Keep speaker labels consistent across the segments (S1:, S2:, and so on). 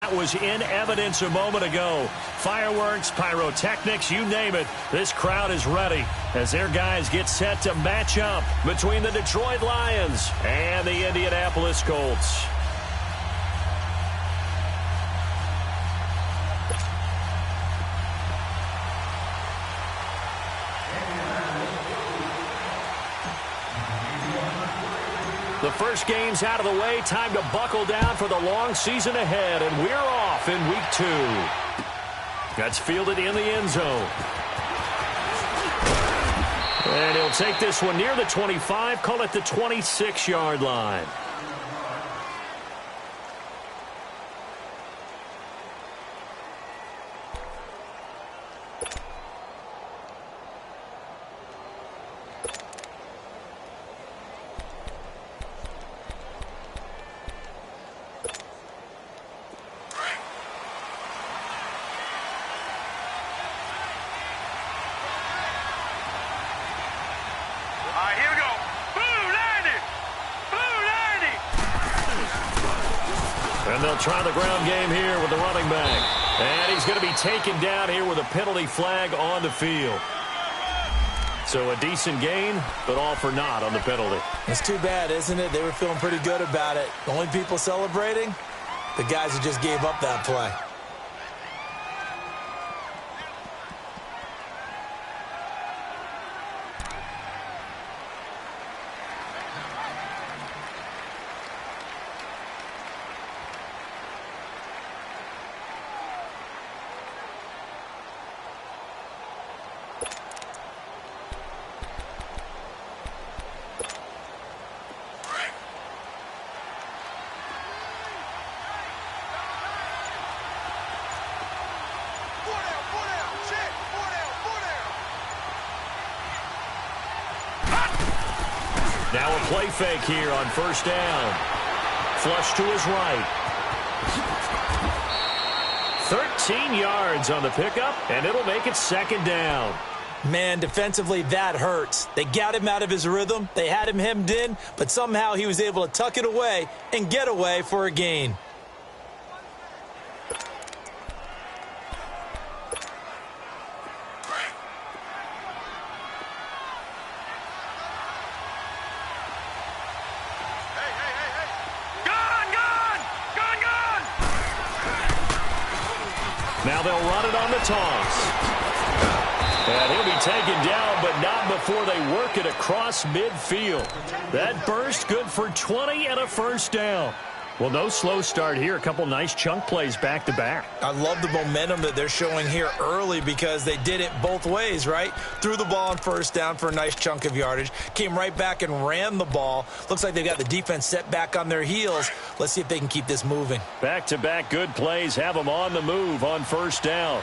S1: that was in evidence a moment ago. Fireworks, pyrotechnics, you name it. This crowd is ready as their guys get set to match up between the Detroit Lions and the Indianapolis Colts. The first game's out of the way. Time to buckle down for the long season ahead, and we're off in week 2. That's fielded in the end zone. And he'll take this one near the 25, call it the 26-yard line. And they'll try the ground game here with the running back. And he's going to be taken down here with a penalty flag on the field. So a decent gain, but all for naught on the penalty.
S2: It's too bad, isn't it? They were feeling pretty good about it. The only people celebrating, the guys who just gave up that play.
S1: Now a play fake here on first down. Flush to his right. 13 yards on the pickup, and it'll make it second down.
S2: Man, defensively, that hurts. They got him out of his rhythm. They had him hemmed in, but somehow he was able to tuck it away and get away for a gain.
S1: Now they'll run it on the toss. And he'll be taken down, but not before they work it across midfield. That burst good for 20 and a first down. Well, no slow start here. A couple nice chunk plays back-to-back.
S2: I love the momentum that they're showing here early because they did it both ways, right? Threw the ball on first down for a nice chunk of yardage. Came right back and ran the ball. Looks like they've got the defense set back on their heels. Let's see if they can keep this moving.
S1: Back-to-back good plays have them on the move on first down.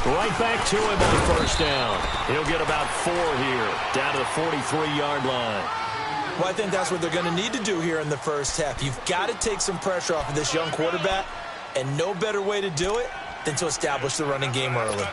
S1: Right back to him on first down. He'll get about 4 here, down to the 43-yard line.
S2: Well, I think that's what they're going to need to do here in the first half. You've got to take some pressure off of this young quarterback, and no better way to do it than to establish the running game early.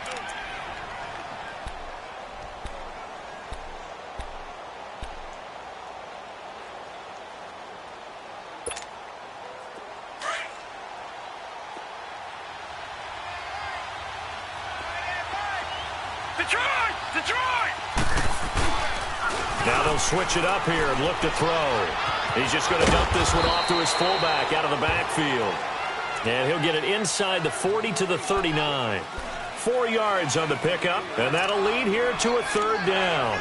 S1: Now they'll switch it up here and look to throw. He's just going to dump this one off to his fullback out of the backfield. And he'll get it inside the 40 to the 39. 4 yards on the pickup, and that'll lead here to a third down.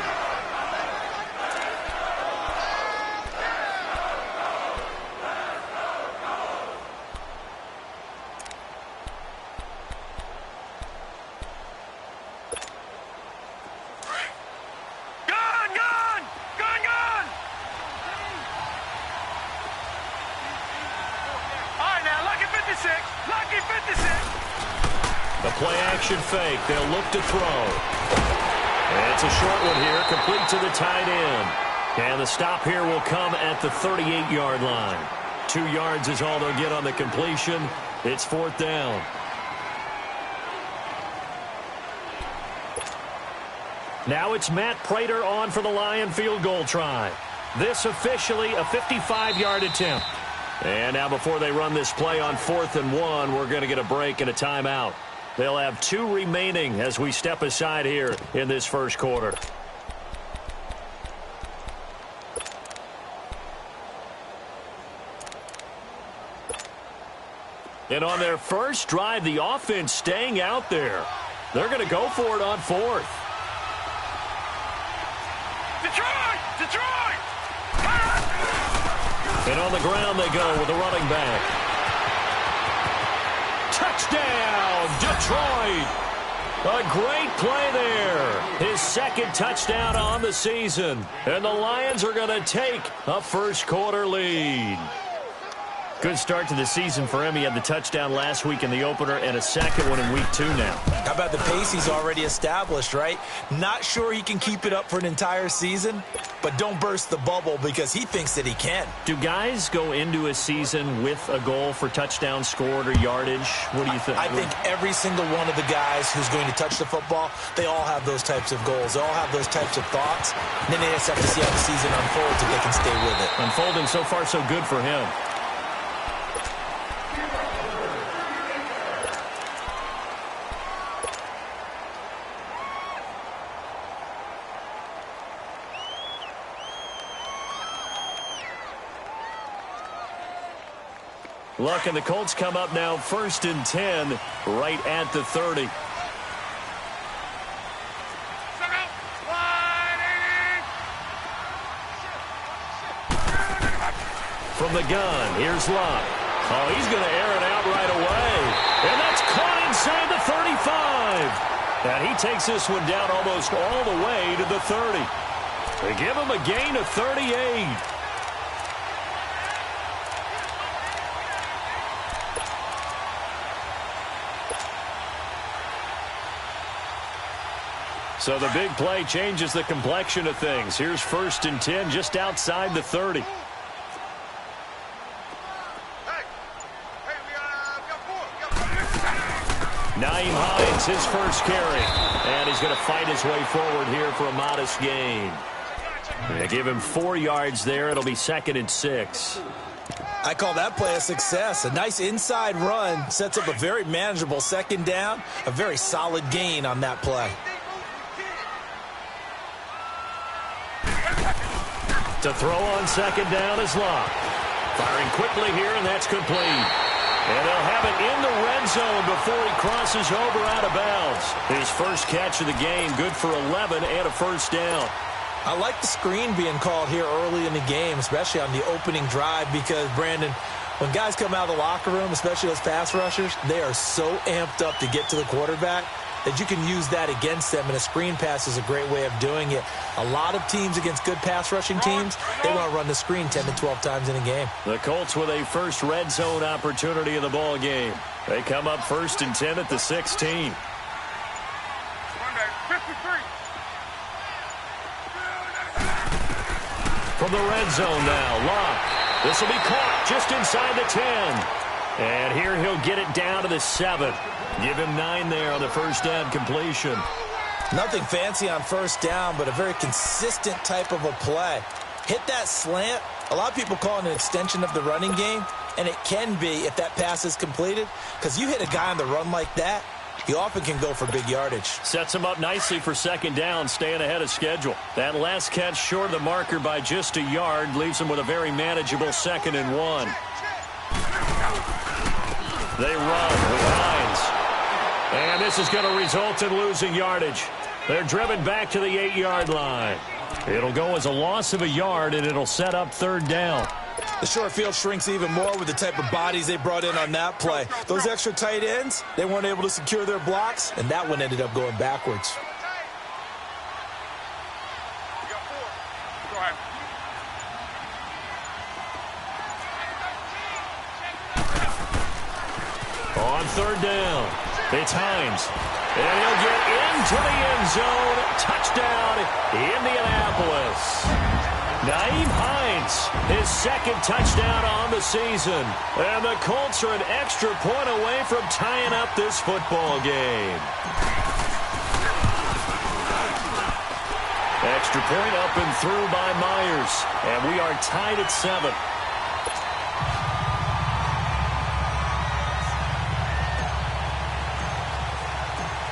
S1: The play-action fake. They'll look to throw. And it's a short one here, complete to the tight end. And the stop here will come at the 38-yard line. 2 yards is all they'll get on the completion. It's fourth down. Now it's Matt Prater on for the Lion field goal try. This officially a 55-yard attempt. And now before they run this play on 4th and 1, we're going to get a break and a timeout. They'll have 2 remaining as we step aside here in this first quarter. And on their first drive, the offense staying out there. They're going to go for it on 4th.
S3: Detroit!
S1: And on the ground they go with the running back. Touchdown, Detroit! A great play there. His 2nd touchdown on the season. And the Lions are going to take a first quarter lead. Good start to the season for him. He had the touchdown last week in the opener and a 2nd one in week 2 now.
S2: How about the pace he's already established, right? Not sure he can keep it up for an entire season, but don't burst the bubble because he thinks that he can.
S1: Do guys go into a season with a goal for touchdown scored or yardage? What do you think?
S2: I think every single one of the guys who's going to touch the football, they all have those types of goals. They all have those types of thoughts. And then they just have to see how the season unfolds if they can stay with it.
S1: Unfolding so far so good for him. Luck and the Colts come up now 1st and 10 right at the 30. From the gun, here's Luck. Oh, he's going to air it out right away. And that's caught inside the 35. And he takes this one down almost all the way to the 30. They give him a gain of 38. So the big play changes the complexion of things. Here's 1st and 10 just outside the 30. Naeem Hines, his first carry. And he's going to fight his way forward here for a modest gain. They give him 4 yards there. It'll be 2nd and 6.
S2: I call that play a success. A nice inside run sets up a very manageable 2nd down. A very solid gain on that play.
S1: To throw on 2nd down is Luck. Firing quickly here, and that's complete. And they'll have it in the red zone before he crosses over out of bounds. His first catch of the game, good for 11 and a 1st down.
S2: I like the screen being called here early in the game, especially on the opening drive, because, Brandon, when guys come out of the locker room, especially those pass rushers, they are so amped up to get to the quarterback that you can use that against them, and a screen pass is a great way of doing it. A lot of teams against good pass rushing teams, they want to run the screen 10 to 12 times in a game.
S1: The Colts with a first red zone opportunity in the ball game. They come up 1st and 10 at the 16. From the red zone now, Luck. This will be caught just inside the 10. And here he'll get it down to the 7. Give him 9 there on the first down completion.
S2: Nothing fancy on 1st down, but a very consistent type of a play. Hit that slant. A lot of people call it an extension of the running game, and it can be if that pass is completed, because you hit a guy on the run like that, he often can go for big yardage. Sets
S1: him up nicely for 2nd down, staying ahead of schedule. That last catch short of the marker by just a yard leaves him with a very manageable 2nd and 1. They run with Hines. And this is going to result in losing yardage. They're driven back to the 8-yard line. It'll go as a loss of a yard, and it'll set up 3rd down.
S2: The short field shrinks even more with the type of bodies they brought in on that play. Those extra tight ends, they weren't able to secure their blocks, and that one ended up going backwards.
S1: On 3rd down, it's Hines. And he'll get into the end zone. Touchdown, Indianapolis. Naeem Hines, his 2nd touchdown on the season. And the Colts are an extra point away from tying up this football game. And Extra point up and through by Myers. And we are tied at 7.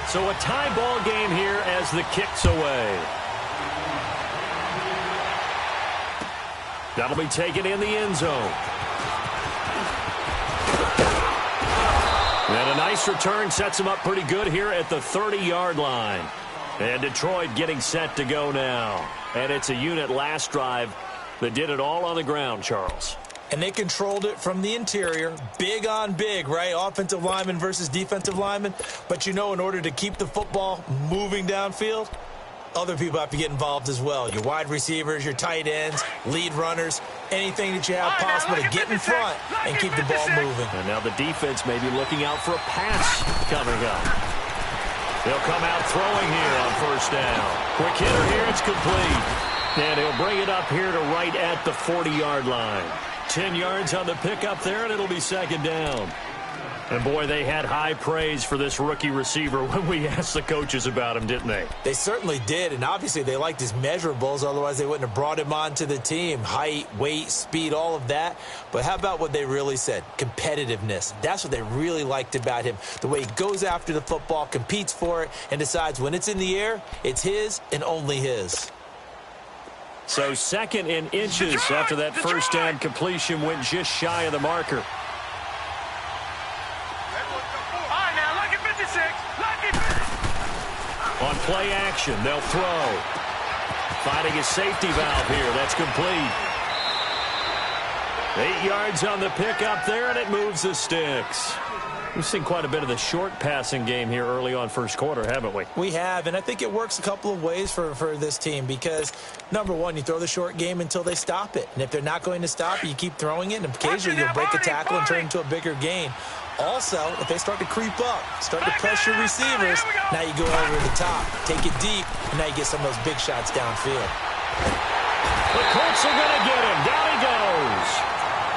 S1: So a tie ball game here as the kick's away. That'll be taken in the end zone. And a nice return sets him up pretty good here at the 30-yard line. And Detroit getting set to go now. And it's a unit last drive that did it all on the ground, Charles.
S2: And they controlled it from the interior. Big on big, right? Offensive lineman versus defensive lineman. But you know, in order to keep the football moving downfield, other people have to get involved as well. Your wide receivers, your tight ends, lead runners, anything that you have possible to get in front and keep the ball moving.
S1: And now the defense may be looking out for a pass coming up. They'll come out throwing here on first down. Quick hitter here, it's complete. And he'll bring it up here to right at the 40-yard line. 10 yards on the pickup there, and it'll be second down. And, boy, they had high praise for this rookie receiver when we asked the coaches about him, didn't they?
S2: They certainly did, and obviously they liked his measurables. Otherwise, they wouldn't have brought him onto the team. Height, weight, speed, all of that. But how about what they really said? Competitiveness. That's what they really liked about him. The way he goes after the football, competes for it, and decides when it's in the air, it's his and only his.
S1: So second in inches after that first down completion went just shy of the marker. On play action, they'll throw. Finding a safety valve here. That's complete. 8 yards on the pickup there, and it moves the sticks. We've seen quite a bit of the short passing game here early on first quarter, haven't we?
S2: We have, and I think it works a couple of ways for this team because, number one, you throw the short game until they stop it. And if they're not going to stop it, you keep throwing it, and occasionally you'll break a tackle and turn it into a bigger gain. Also, if they start to creep up, start to pressure receivers, now you go over the top, take it deep, and now you get some of those big shots downfield.
S1: The Colts are going to get him. Down he goes.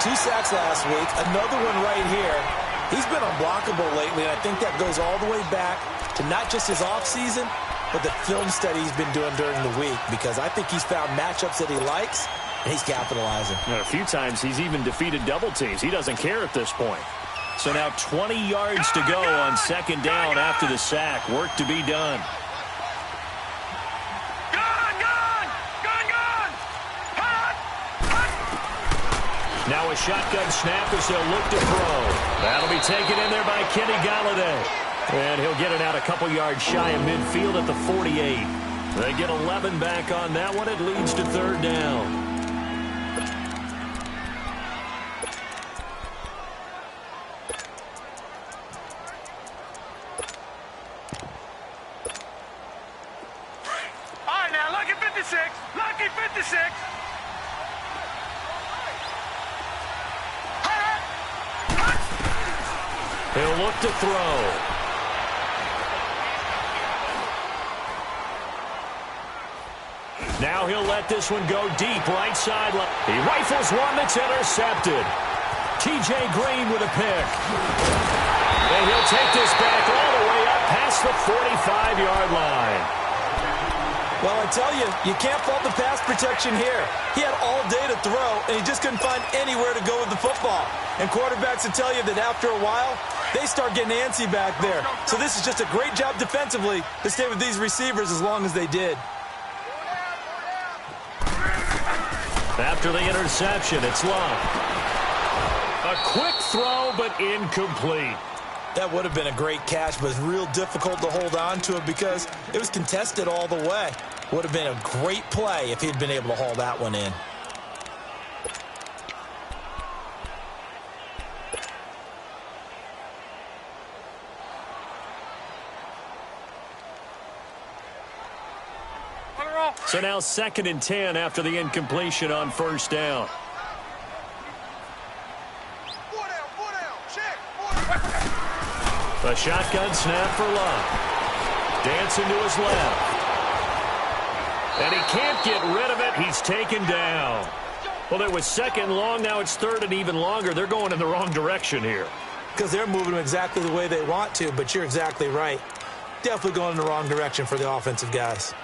S2: 2 sacks last week, another one right here. He's been unblockable lately, and I think that goes all the way back to not just his offseason, but the film study he's been doing during the week, because I think he's found matchups that he likes, and he's capitalizing.
S1: And a few times he's even defeated double teams. He doesn't care at this point. So now 20 yards to go on second down after the sack. Work to be done. Now a shotgun snap as they'll look to throw. That'll be taken in there by Kenny Galladay. And he'll get it out a couple yards shy of midfield at the 48. They get 11 back on that one. It leads to third down.
S3: Lucky 56.
S1: He'll look to throw. Now he'll let this one go deep right side. He rifles one that's intercepted. T.J. Green with a pick. And he'll take this back all the way up past the 45-yard line.
S2: Well, I tell you, you can't fault the pass protection here. He had all day to throw, and he just couldn't find anywhere to go with the football. And quarterbacks will tell you that after a while, they start getting antsy back there. So this is just a great job defensively to stay with these receivers as long as they did.
S1: After the interception, it's Love. A quick throw, but incomplete.
S2: That would have been a great catch, but it's real difficult to hold on to it because it was contested all the way. Would have been a great play if he'd been able to haul that one in.
S1: So now 2nd and 10 after the incompletion on first down. A shotgun snap for Love. Dancing to his left. And he can't get rid of it. He's taken down. Well, it was 2nd and long. Now it's 3rd and even longer. They're going in the wrong direction here.
S2: Because they're moving exactly the way they want to, but you're exactly right. Definitely going in the wrong direction for the offensive guys.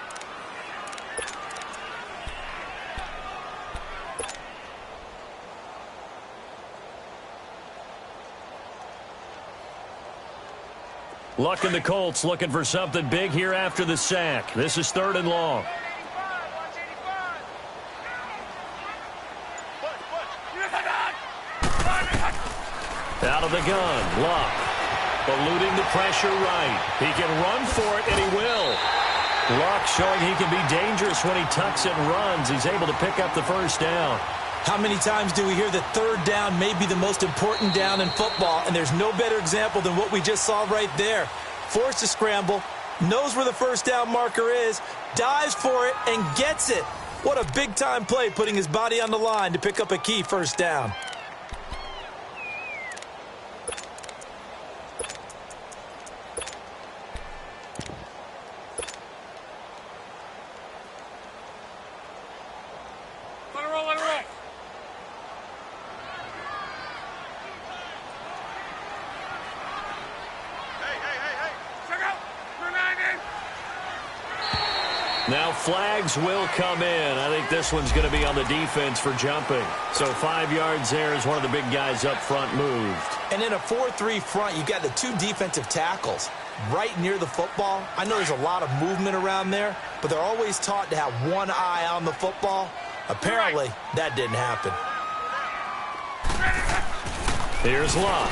S1: Luck and the Colts looking for something big here after the sack. This is 3rd and long. Out of the gun, Luck. Eluding the pressure right. He can run for it, and he will. Luck showing he can be dangerous when he tucks it and runs. He's able to pick up the first down.
S2: How many times do we hear that 3rd down may be the most important down in football, and there's no better example than what we just saw right there. Forced to scramble, knows where the first down marker is, dives for it, and gets it. What a big-time play, putting his body on the line to pick up a key first down.
S1: Now flags will come in. I think this one's going to be on the defense for jumping. So 5 yards there as one of the big guys up front moved.
S2: And in a 4-3 front, you've got the 2 defensive tackles right near the football. I know there's a lot of movement around there, but they're always taught to have one eye on the football. Apparently, that didn't happen.
S1: Here's Luck.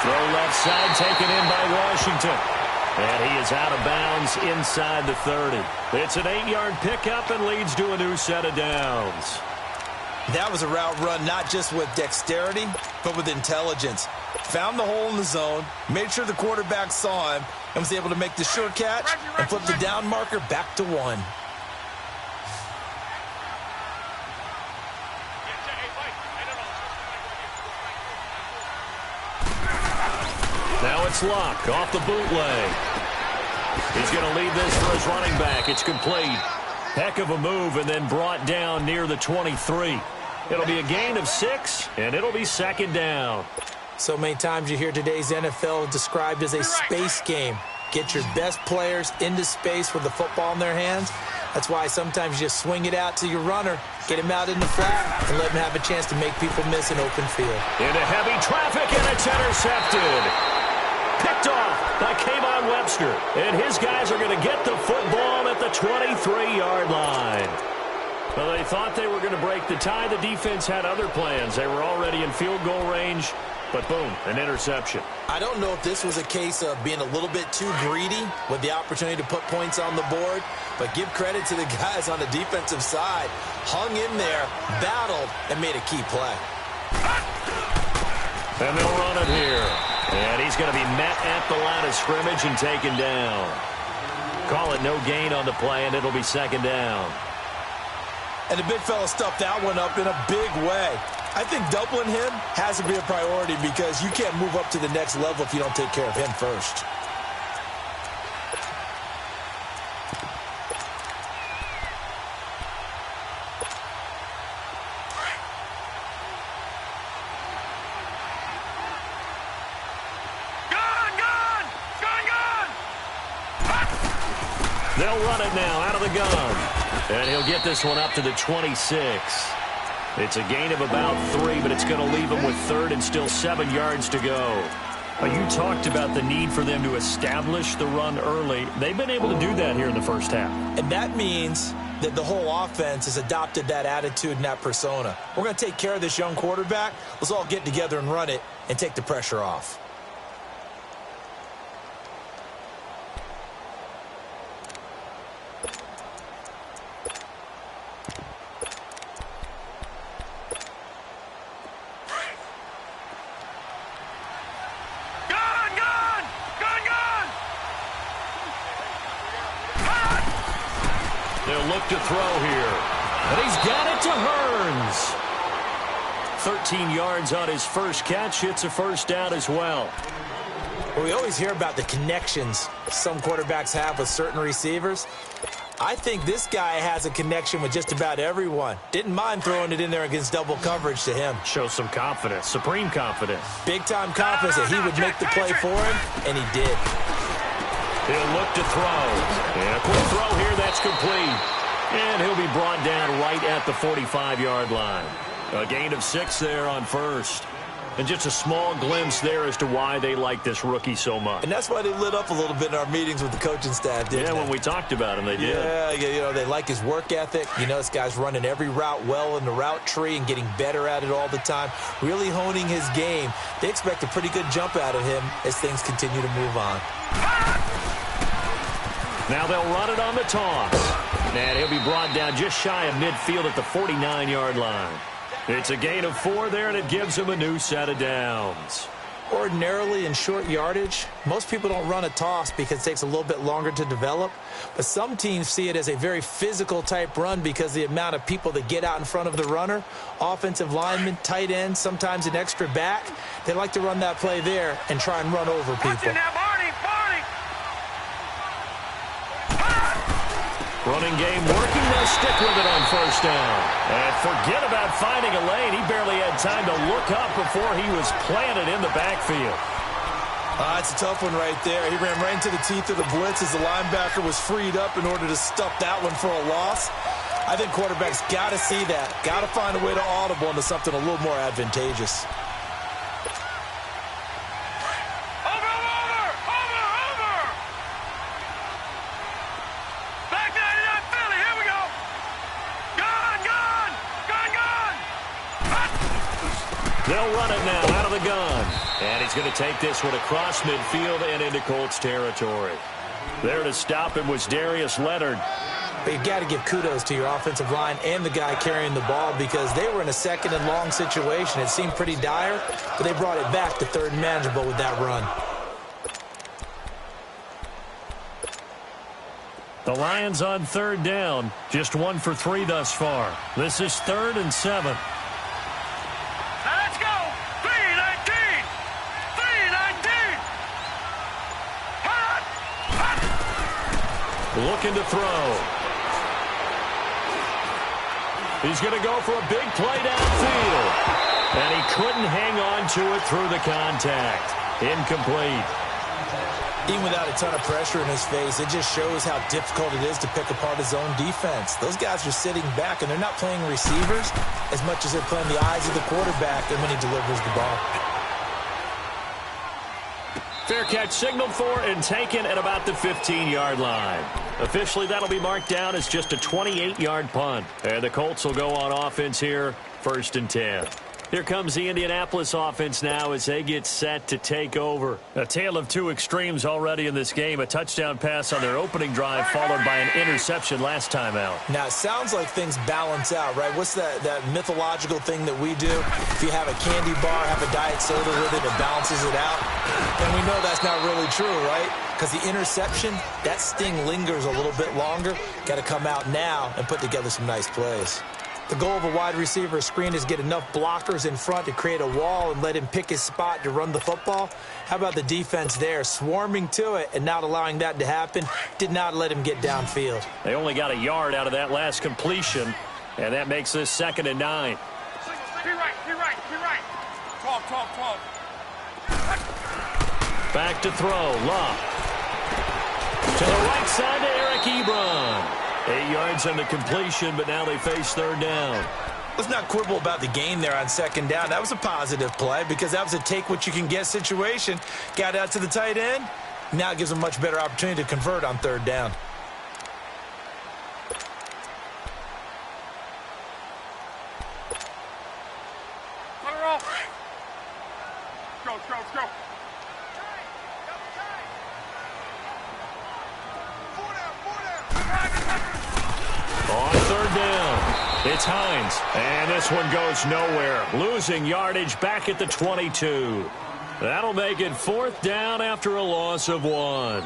S1: Throw left side, taken in by Washington. And he is out of bounds inside the 30. It's an 8-yard pickup and leads to a new set of downs.
S2: That was a route run not just with dexterity, but with intelligence. Found the hole in the zone, made sure the quarterback saw him, and was able to make the sure catch and flip the down marker back to 1.
S1: Now it's Luck off the bootleg. He's going to lead this for his running back. It's complete. Heck of a move and then brought down near the 23. It'll be a gain of 6, and it'll be 2nd down.
S2: So many times you hear today's NFL described as a space game. Get your best players into space with the football in their hands. That's why sometimes you just swing it out to your runner, get him out in the flat, and let him have a chance to make people miss an open field.
S1: Into heavy traffic, and it's intercepted. Picked off by Kayvon Webster. And his guys are going to get the football at the 23-yard line. Well, they thought they were going to break the tie. The defense had other plans. They were already in field goal range, but boom, an interception.
S2: I don't know if this was a case of being a little bit too greedy with the opportunity to put points on the board, but give credit to the guys on the defensive side. Hung in there, battled, and made a key play.
S1: And they'll run it here. And he's going to be met at the line of scrimmage and taken down. Call it no gain on the play, and it'll be 2nd down.
S2: And the big fella stuffed that one up in a big way. I think doubling him has to be a priority because you can't move up to the next level if you don't take care of him first.
S1: They'll run it now out of the gun. And he'll get this one up to the 26. It's a gain of about 3, but it's going to leave him with 3rd and still 7 yards to go. You talked about the need for them to establish the run early. They've been able to do that here in the first half.
S2: And that means that the whole offense has adopted that attitude and that persona. We're going to take care of this young quarterback. Let's all get together and run it and take the pressure off.
S1: They'll look to throw here. And he's got it to Hearns. 13 yards on his first catch. It's a first down as well.
S2: Well, we always hear about the connections some quarterbacks have with certain receivers. I think this guy has a connection with just about everyone. Didn't mind throwing it in there against double coverage to him.
S1: Shows some confidence, supreme confidence.
S2: Big-time confidence that he would make the play for him, and he did.
S1: He'll look to throw. And a quick throw here, that's complete. And he'll be brought down right at the 45-yard line. A gain of 6 there on first. And just a small glimpse there as to why they like this rookie so much.
S2: And that's why they lit up a little bit in our meetings with the coaching staff, didn't they?
S1: Yeah, when we talked about him, they did.
S2: Yeah, you know, they like his work ethic. You know, this guy's running every route well in the route tree and getting better at it all the time, really honing his game. They expect a pretty good jump out of him as things continue to move on.
S1: Now they'll run it on the toss. And he'll be brought down just shy of midfield at the 49-yard line. It's a gain of 4 there, and it gives him a new set of downs.
S2: Ordinarily in short yardage, most people don't run a toss because it takes a little bit longer to develop. But some teams see it as a very physical type run because the amount of people that get out in front of the runner, offensive linemen, tight ends, sometimes an extra back, they like to run that play there and try and run over people.
S1: Running game working. They'll stick with it on first down. And forget about finding a lane. He barely had time to look up before he was planted in the backfield.
S2: It's a tough one right there. He ran right into the teeth of the blitz as the linebacker was freed up in order to stuff that one for a loss. I think quarterbacks got to see that. Got to find a way to audible into something a little more advantageous.
S1: They'll run it now out of the gun. And he's going to take this one across midfield and into Colts territory. There to stop him was Darius Leonard.
S2: But you've got to give kudos to your offensive line and the guy carrying the ball because they were in a second and long situation. It seemed pretty dire, but they brought it back to third and manageable with that run.
S1: The Lions on third down. Just 1 for 3 thus far. This is 3rd and 7. Looking to throw. He's going to go for a big play downfield. And he couldn't hang on to it through the contact. Incomplete.
S2: Even without a ton of pressure in his face, it just shows how difficult it is to pick apart his own defense. Those guys are sitting back, and they're not playing receivers as much as they're playing the eyes of the quarterback and when he delivers the ball.
S1: Fair catch signaled for and taken at about the 15-yard line. Officially, that'll be marked down as just a 28-yard punt. And the Colts will go on offense here, 1st and 10. Here comes the Indianapolis offense now as they get set to take over. A tale of two extremes already in this game. A touchdown pass on their opening drive followed by an interception last time out.
S2: Now, it sounds like things balance out, right? What's that mythological thing that we do? If you have a candy bar, have a diet soda with it, it balances it out. And we know that's not really true, right? Because the interception, that sting lingers a little bit longer. Got to come out now and put together some nice plays. The goal of a wide receiver screen is get enough blockers in front to create a wall and let him pick his spot to run the football. How about the defense there, swarming to it and not allowing that to happen? Did not let him get downfield.
S1: They only got a yard out of that last completion, and that makes this 2nd and 9.
S3: Be right. 12.
S1: Back to throw, Love. To the right side to Eric Ebron. 8 yards on the completion, but now they face 3rd down.
S2: Let's not quibble about the gain there on 2nd down. That was a positive play because that was a take-what-you-can-get situation. Got out to the tight end. Now it gives them a much better opportunity to convert on 3rd down.
S3: Let her off. Let's go.
S1: On 3rd down, it's Hines, and this one goes nowhere. Losing yardage back at the 22. That'll make it 4th down after a loss of 1.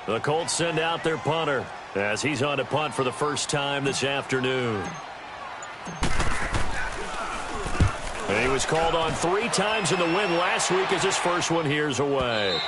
S1: The Colts send out their punter as he's on to punt for the first time this afternoon. And he was called on 3 times in the win last week as his first one here's away.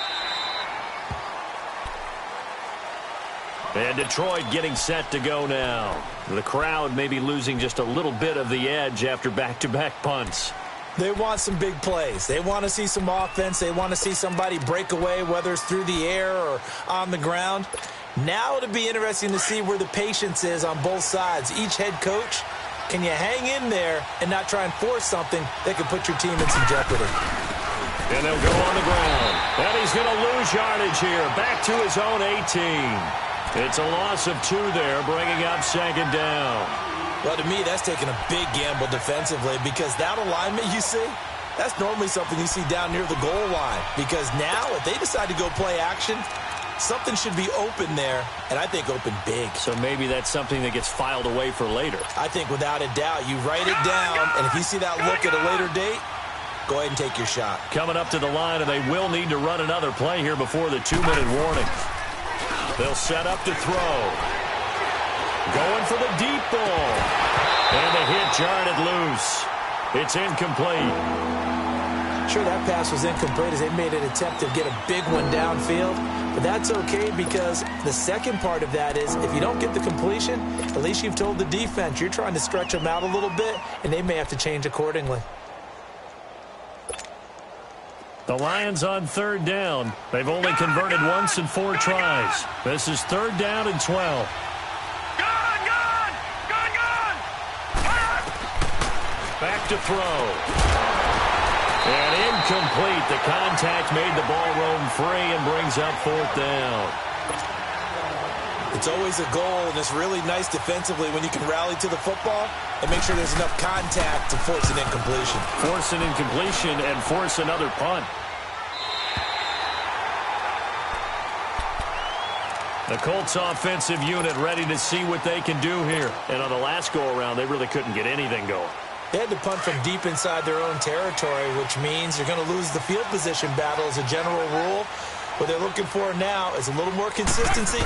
S1: And Detroit getting set to go now. The crowd may be losing just a little bit of the edge after back-to-back punts.
S2: They want some big plays. They want to see some offense. They want to see somebody break away, whether it's through the air or on the ground. Now it'll be interesting to see where the patience is on both sides. Each head coach, can you hang in there and not try and force something that could put your team in some jeopardy?
S1: And they'll go on the ground. And he's going to lose yardage here. Back to his own 18. It's a loss of 2 there, bringing up second down.
S2: Well, to me, that's taking a big gamble defensively because that alignment you see, that's normally something you see down near the goal line. Because now, if they decide to go play action, something should be open there, and I think open big.
S1: So maybe that's something that gets filed away for later.
S2: I think without a doubt, you write it down, and if you see that look at a later date, go ahead and take your shot.
S1: Coming up to the line, and they will need to run another play here before the 2-minute warning. They'll set up to throw. Going for the deep ball. And the hit jarred it loose. It's incomplete.
S2: Sure, that pass was incomplete as they made an attempt to get a big one downfield. But that's okay because the second part of that is if you don't get the completion, at least you've told the defense you're trying to stretch them out a little bit, and they may have to change accordingly.
S1: The Lions on 3rd down. They've only converted once in 4 tries. This is 3rd down and 12. Back to throw. And incomplete. The contact made the ball roam free and brings up 4th down.
S2: It's always a goal, and it's really nice defensively when you can rally to the football and make sure there's enough contact to force an incompletion.
S1: Force an incompletion and force another punt. The Colts offensive unit ready to see what they can do here. And on the last go-around, they really couldn't get anything going.
S2: They had to punt from deep inside their own territory, which means you're going to lose the field position battle as a general rule. What they're looking for now is a little more consistency,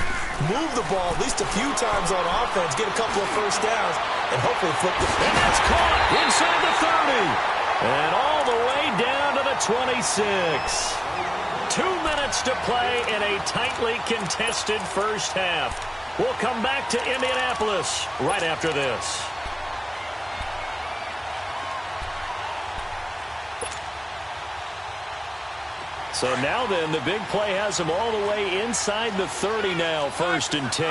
S2: move the ball at least a few times on offense, get a couple of first downs, and hopefully flip the field.
S1: And that's caught inside the 30. And all the way down to the 26. 2 minutes to play in a tightly contested first half. We'll come back to Indianapolis right after this. So now then, the big play has them all the way inside the 30 now, 1st and 10.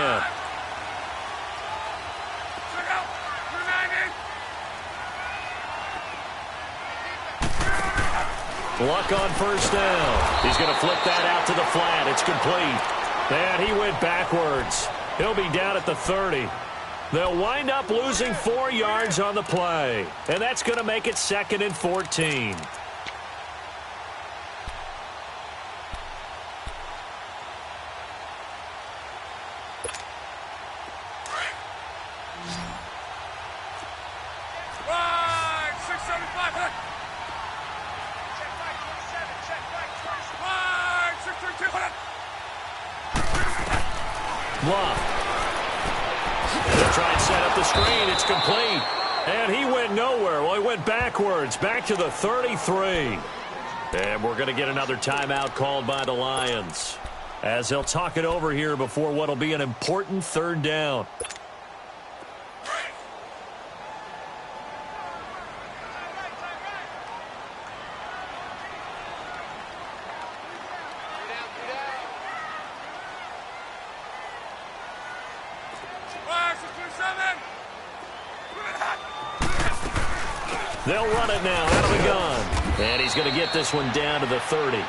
S1: Luck on 1st down. He's going to flip that out to the flat. It's complete. And he went backwards. He'll be down at the 30. They'll wind up losing 4 yards on the play. And that's going to make it 2nd and 14. They'll try and set up the screen. It's complete. And he went nowhere. Well, he went backwards, back to the 33. And we're going to get another timeout called by the Lions as they'll talk it over here before what will be an important 3rd down. They'll run it now out of the gun. And he's going to get this one down to the 30.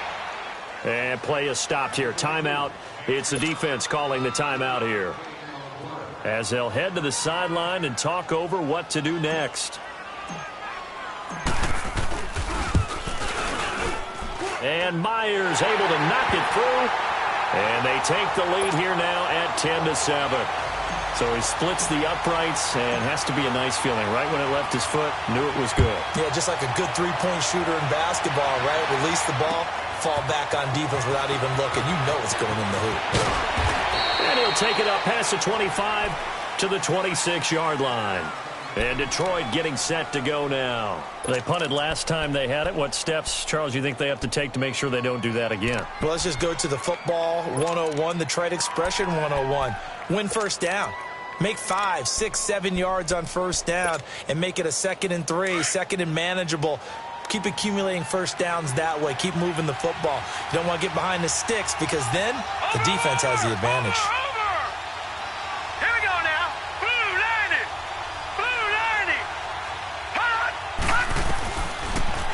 S1: And play is stopped here. Timeout. It's the defense calling the timeout here, as they'll head to the sideline and talk over what to do next. And Myers able to knock it through. And they take the lead here now at 10-7. So he splits the uprights and has to be a nice feeling. Right when it left his foot, knew it was good.
S2: Yeah, just like a good three-point shooter in basketball, right? Release the ball, fall back on defense without even looking. You know it's going in the hoop.
S1: And he'll take it up past the 25 to the 26-yard line. And Detroit getting set to go now. They punted last time they had it. What steps, Charles, you think they have to take to make sure they don't do that again?
S2: Well, let's just go to the football 101, the trade expression 101. Win first down. Make 5, 6, 7 yards on first down and make it a 2nd and 3, 2nd and manageable. Keep accumulating first downs that way. Keep moving the football. You don't want to get behind the sticks because then the defense has the advantage.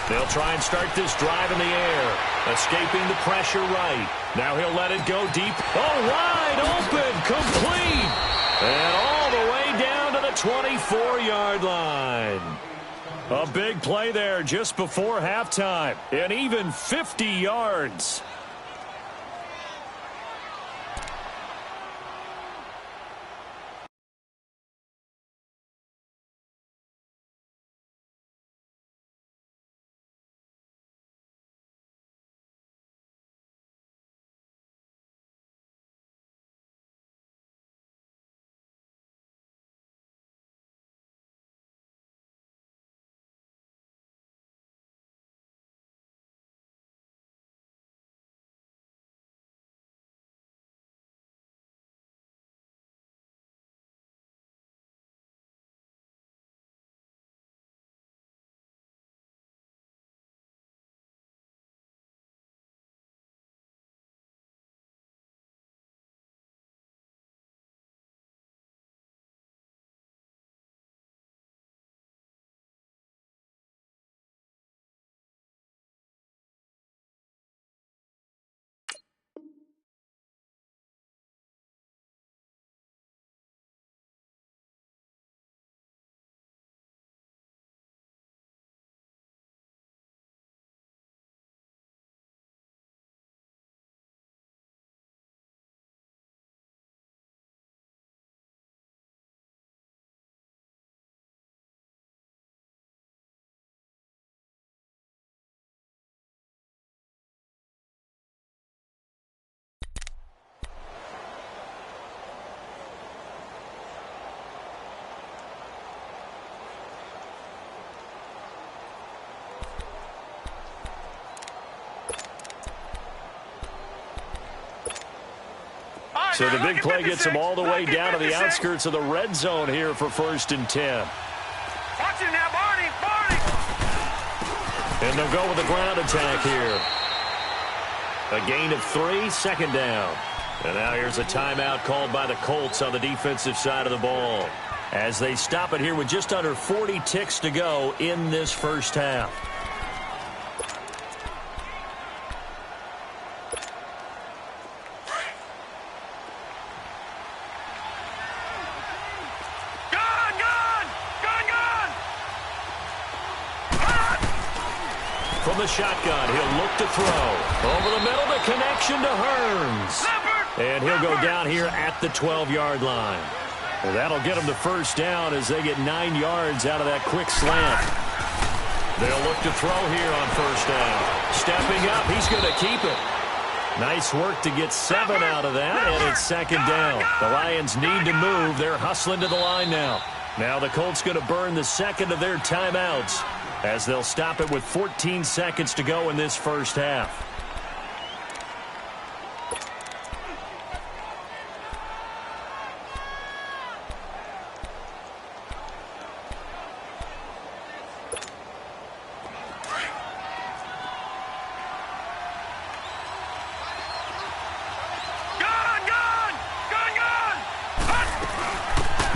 S1: They'll try and start this drive in the air. Escaping the pressure right. Now he'll let it go deep. Oh, wide open. Complete. And all the way down to the 24-yard line. A big play there just before halftime. And even 50 yards. So the big play gets them all the way down to the outskirts of the red zone here for 1st and 10.
S3: Watch it now, Barney! Barney!
S1: And they'll go with the ground attack here. A gain of 3, 2nd down. And now here's a timeout called by the Colts on the defensive side of the ball, as they stop it here with just under 40 ticks to go in this first half. From the shotgun, he'll look to throw. Over the middle, the connection to Hearns. And he'll go down here at the 12-yard line. Well, that'll get them the 1st down as they get 9 yards out of that quick slant. They'll look to throw here on 1st down. Stepping up, he's going to keep it. Nice work to get 7 out of that, and it's 2nd down. The Lions need to move. They're hustling to the line now. Now the Colts going to burn the 2nd of their timeouts, as they'll stop it with 14 seconds to go in this first half.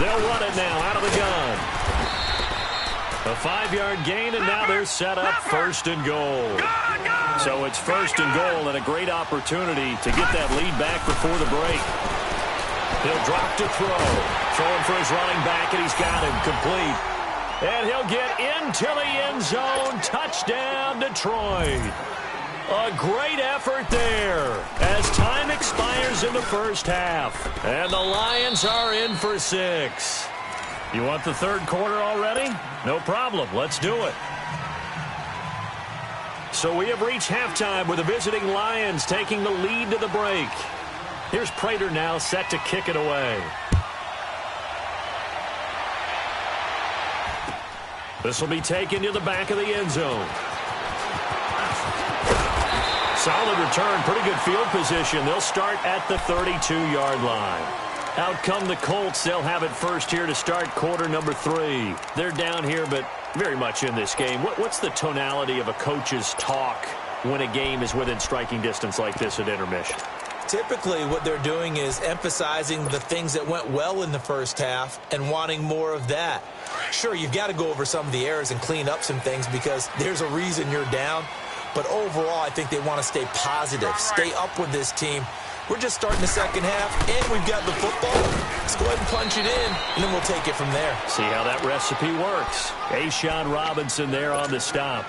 S1: They'll run it now out of the gun. A 5-yard gain, and now they're set up 1st and goal. So it's 1st and goal, and a great opportunity to get that lead back before the break. He'll drop to throw. Throwing for his running back, and he's got him complete. And he'll get into the end zone. Touchdown, Detroit. A great effort there as time expires in the first half. And the Lions are in for 6. You want the 3rd quarter already? No problem. Let's do it. So we have reached halftime with the visiting Lions taking the lead to the break. Here's Prater now set to kick it away. This will be taken to the back of the end zone. Solid return, pretty good field position. They'll start at the 32-yard line. Out come the Colts. They'll have it first here to start quarter number 3. They're down here, but very much in this game. What's the tonality of a coach's talk when a game is within striking distance like this at intermission?
S2: Typically, what they're doing is emphasizing the things that went well in the first half and wanting more of that. Sure, you've got to go over some of the errors and clean up some things because there's a reason you're down. But overall, I think they want to stay positive, stay up with this team. We're just starting the second half, and we've got the football. Let's go ahead and punch it in, and then we'll take it from there.
S1: See how that recipe works. A'Shawn Robinson there on the stop.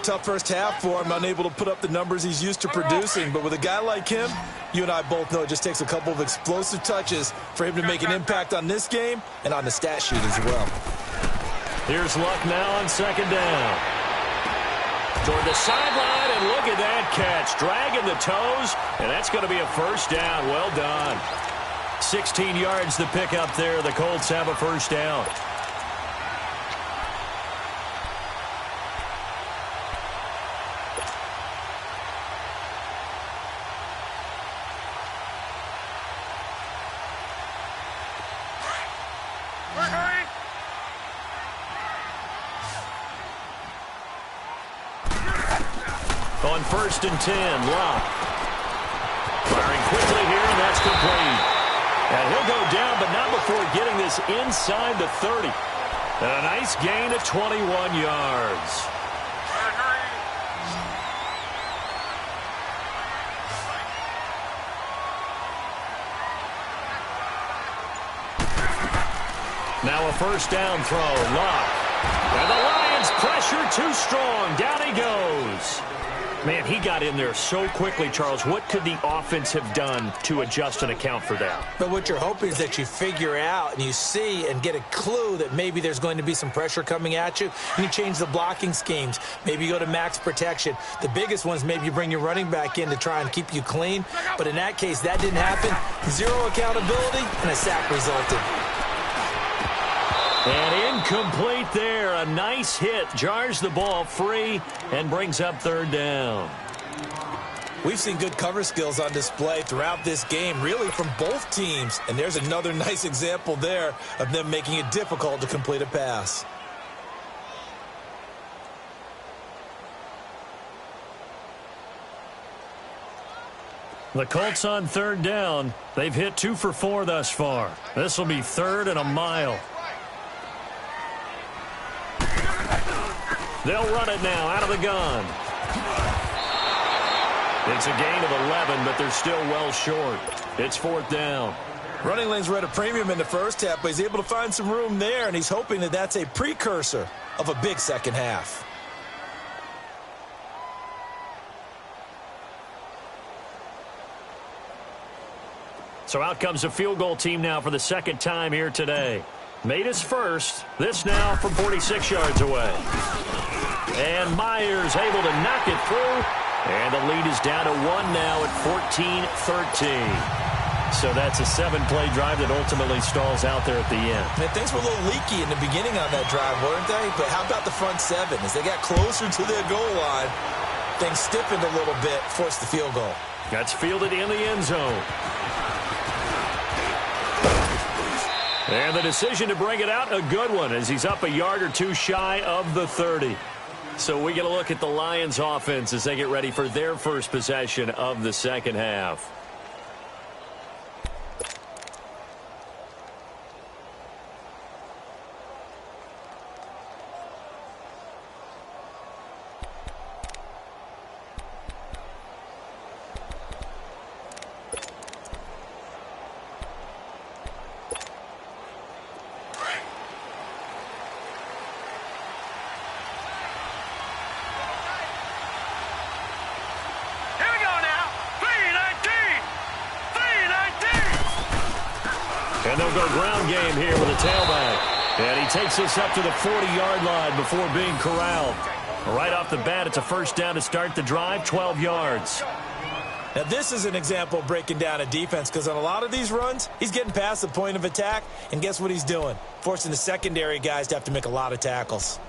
S2: Tough first half for him, unable to put up the numbers he's used to producing. But with a guy like him, you and I both know it just takes a couple of explosive touches for him to make an impact on this game and on the stat sheet as well.
S1: Here's Luck now on second down. Toward the sideline, and look at that catch. Dragging the toes, and that's going to be a first down. Well done. 16 yards to pick up there. The Colts have a first down. On 1st and 10, Locke. Firing quickly here, and that's complete. And he'll go down, but not before getting this inside the 30. And a nice gain of 21 yards. Now a first down throw, Locke. And the Lions pressure too strong. Down he goes. Man, he got in there so quickly, Charles. What could the offense have done to adjust and account for that?
S2: But what you're hoping is that you figure out and you see and get a clue that maybe there's going to be some pressure coming at you, and you change the blocking schemes. Maybe you go to max protection. The biggest ones, maybe you bring your running back in to try and keep you clean. But in that case, that didn't happen. Zero accountability, and a sack resulted.
S1: And incomplete there. A nice hit. Jars the ball free and brings up third down.
S2: We've seen good cover skills on display throughout this game, really from both teams. And there's another nice example there of them making it difficult to complete a pass.
S1: The Colts on third down. They've hit 2 for 4 thus far. This will be 3rd and a mile. They'll run it now out of the gun. It's a gain of 11, but they're still well short. It's 4th down.
S2: Running lanes were at a premium in the first half, but he's able to find some room there, and he's hoping that that's a precursor of a big second half.
S1: So out comes a field goal team now for the second time here today. Made his first. This now from 46 yards away. And Myers able to knock it through. And the lead is down to 1 now at 14-13. So that's a 7-play drive that ultimately stalls out there at the end.
S2: Man, things were a little leaky in the beginning on that drive, weren't they? But how about the front 7? As they got closer to their goal line, things stiffened a little bit, forced the field goal.
S1: That's fielded in the end zone. And the decision to bring it out, a good one, as he's up a yard or 2 shy of the 30. So we get a look at the Lions offense as they get ready for their first possession of the second half. And they'll go ground game here with a tailback. And he takes this up to the 40-yard line before being corralled. Right off the bat, it's a first down to start the drive, 12 yards.
S2: Now, this is an example of breaking down a defense, because on a lot of these runs, he's getting past the point of attack, and guess what he's doing? Forcing the secondary guys to have to make a lot of tackles.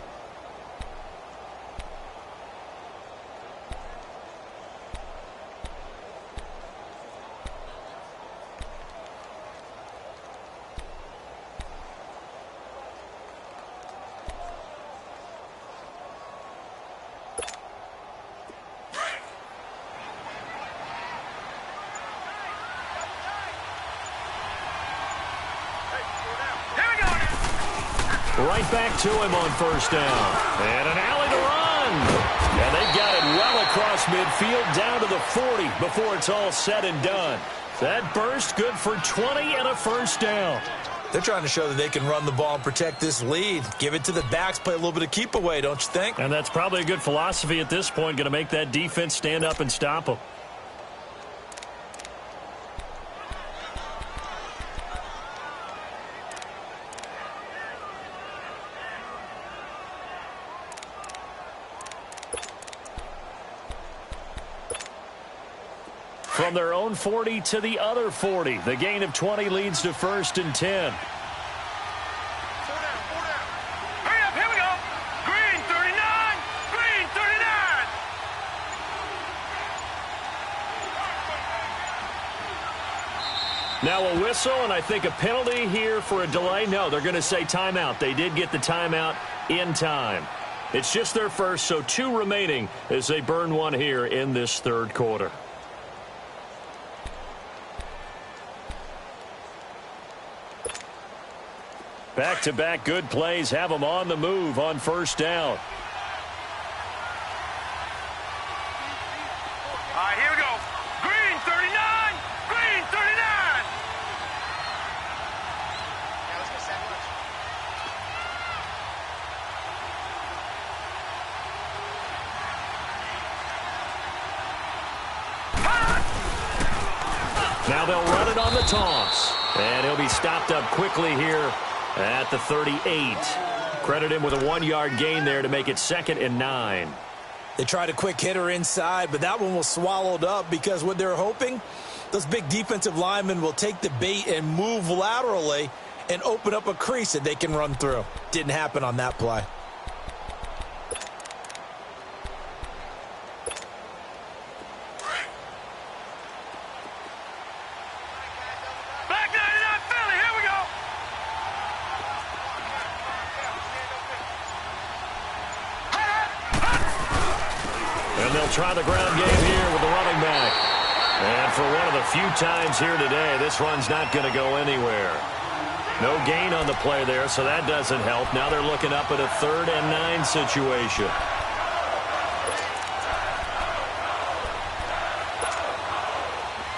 S1: Right back to him on first down. And an alley to run. And they've got it well across midfield down to the 40 before it's all said and done. That burst good for 20 and a first down.
S2: They're trying to show that they can run the ball and protect this lead. Give it to the backs, play a little bit of keep away, don't you think?
S1: And that's probably a good philosophy at this point, going to make that defense stand up and stop them. From their own 40 to the other 40. The gain of 20 leads to 1st and 10.
S3: Hurry up, here we go. Green 39, green 39.
S1: Now a whistle, and I think a penalty here for a delay. No, they're going to say timeout. They did get the timeout in time. It's just their first, so 2 remaining as they burn one here in this third quarter. Back-to-back good plays have them on the move on first down.
S3: All right, here we go. Green 39, green 39. Yeah, let's get sandwich.
S1: Now they'll run it on the toss. And he'll be stopped up quickly here at the 38. Credit him with a 1-yard gain there to make it 2nd and 9.
S2: They tried a quick hitter inside, but that one was swallowed up because what they're hoping, those big defensive linemen will take the bait and move laterally and open up a crease that they can run through. Didn't happen on that play.
S3: Black 99 Philly, here we go.
S1: And they'll try the ground game here with the running back. And for one of the few times here today, this run's not going to go anywhere. No gain on the play there, so that doesn't help. Now they're looking up at a 3rd and 9 situation.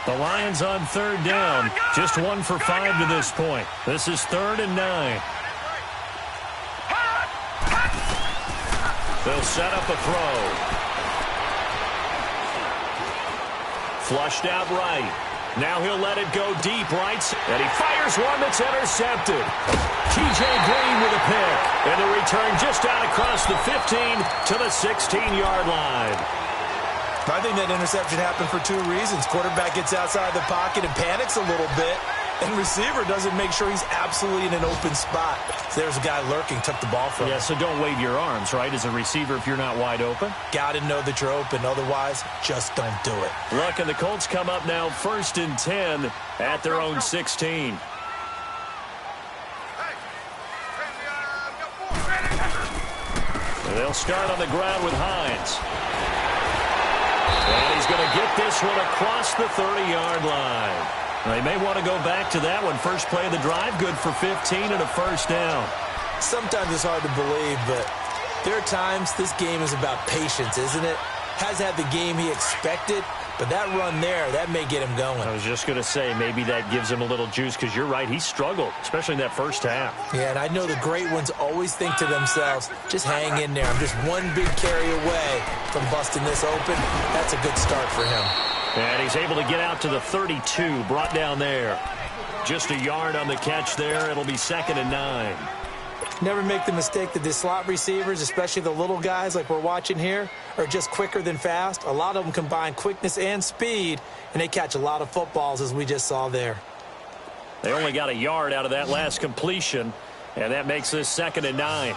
S1: The Lions on 3rd down. Just 1 for 5 to this point. This is 3rd and 9. They'll set up a throw. Flushed out right. Now he'll let it go deep right. And he fires one that's intercepted. T.J. Green with a pick. And the return just out across the 15 to the 16-yard line.
S2: I think that interception happened for 2 reasons. Quarterback gets outside the pocket and panics a little bit. And receiver doesn't make sure he's absolutely in an open spot. So there's a guy lurking, took the ball from him.
S1: Yeah, so don't wave your arms, right, as a receiver if you're not wide open.
S2: Got to know that you're open. Otherwise, just don't do it.
S1: Look, and the Colts come up now 1st and 10 at their own 16. And they'll start on the ground with Hines. And he's going to get this one across the 30-yard line. They may want to go back to that one. First play of the drive, good for 15 and a first down.
S2: Sometimes it's hard to believe, but there are times this game is about patience, isn't it? Has had the game he expected, but that run there, that may get him going.
S1: I was just going to say, maybe that gives him a little juice because you're right, he struggled, especially in that first half.
S2: Yeah, and I know the great ones always think to themselves, just hang in there. I'm just one big carry away from busting this open. That's a good start for him.
S1: And he's able to get out to the 32, brought down there. Just a yard on the catch there. It'll be 2nd and 9.
S2: Never make the mistake that the slot receivers, especially the little guys like we're watching here, are just quicker than fast. A lot of them combine quickness and speed, and they catch a lot of footballs, as we just saw there.
S1: They only got a yard out of that last completion, and that makes this 2nd and 9.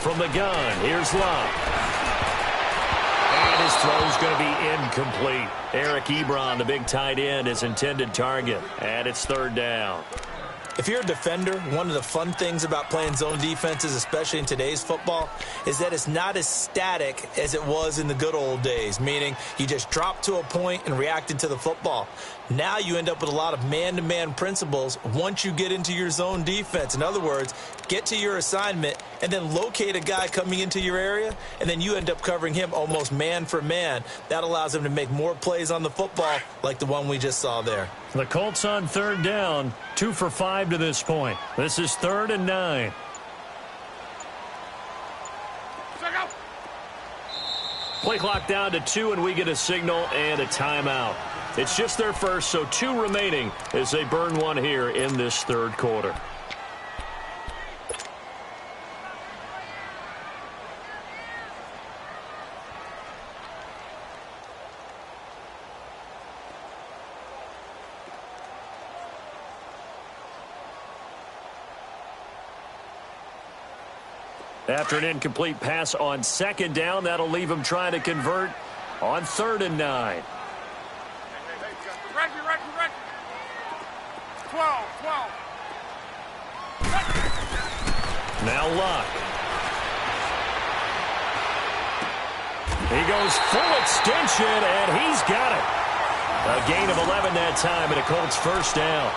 S1: From the gun, here's Love. And his throw's going to be incomplete. Eric Ebron, the big tight end, his intended target. And it's 3rd down.
S2: If you're a defender, one of the fun things about playing zone defenses, especially in today's football, is that it's not as static as it was in the good old days, meaning you just dropped to a point and reacted to the football. Now you end up with a lot of man-to-man principles once you get into your zone defense. In other words, get to your assignment and then locate a guy coming into your area, and then you end up covering him almost man for man. That allows him to make more plays on the football like the one we just saw there.
S1: The Colts on third down, 2 for 5 to this point. This is 3rd and 9. Play clock down to 2, and we get a signal and a timeout. It's just their first, so 2 remaining as they burn one here in this third quarter. After an incomplete pass on 2nd down, that'll leave him trying to convert on 3rd and 9.
S3: Reggie. 12.
S1: Now Luck. He goes full extension, and he's got it. A gain of 11 that time, and a Colts first down.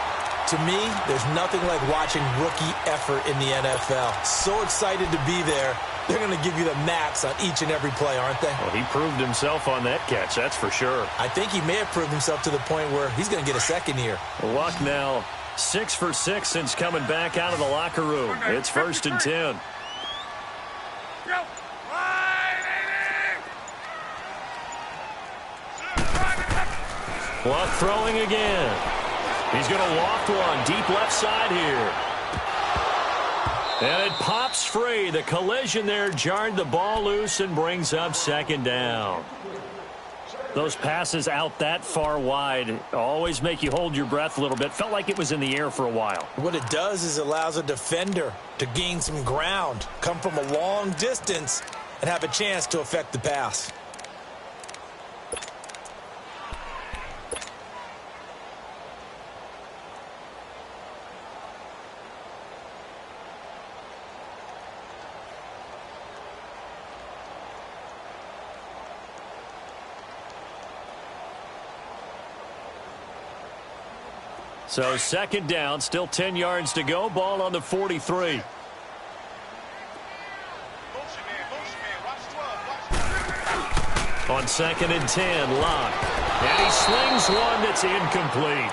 S2: To me, there's nothing like watching rookie effort in the NFL. So excited to be there. They're going to give you the max on each and every play, aren't they?
S1: Well, he proved himself on that catch, that's for sure.
S2: I think he may have proved himself to the point where he's going to get a second here.
S1: Luck now 6 for 6 since coming back out of the locker room. It's 1st and 10. Luck throwing again. He's going to loft one deep left side here. And it pops free. The collision there jarred the ball loose and brings up 2nd down. Those passes out that far wide always make you hold your breath a little bit. Felt like it was in the air for a while.
S2: What it does is it allows a defender to gain some ground, come from a long distance, and have a chance to affect the pass.
S1: So 2nd down, still 10 yards to go. Ball on the 43. On 2nd and 10, Luck. And he slings one that's incomplete.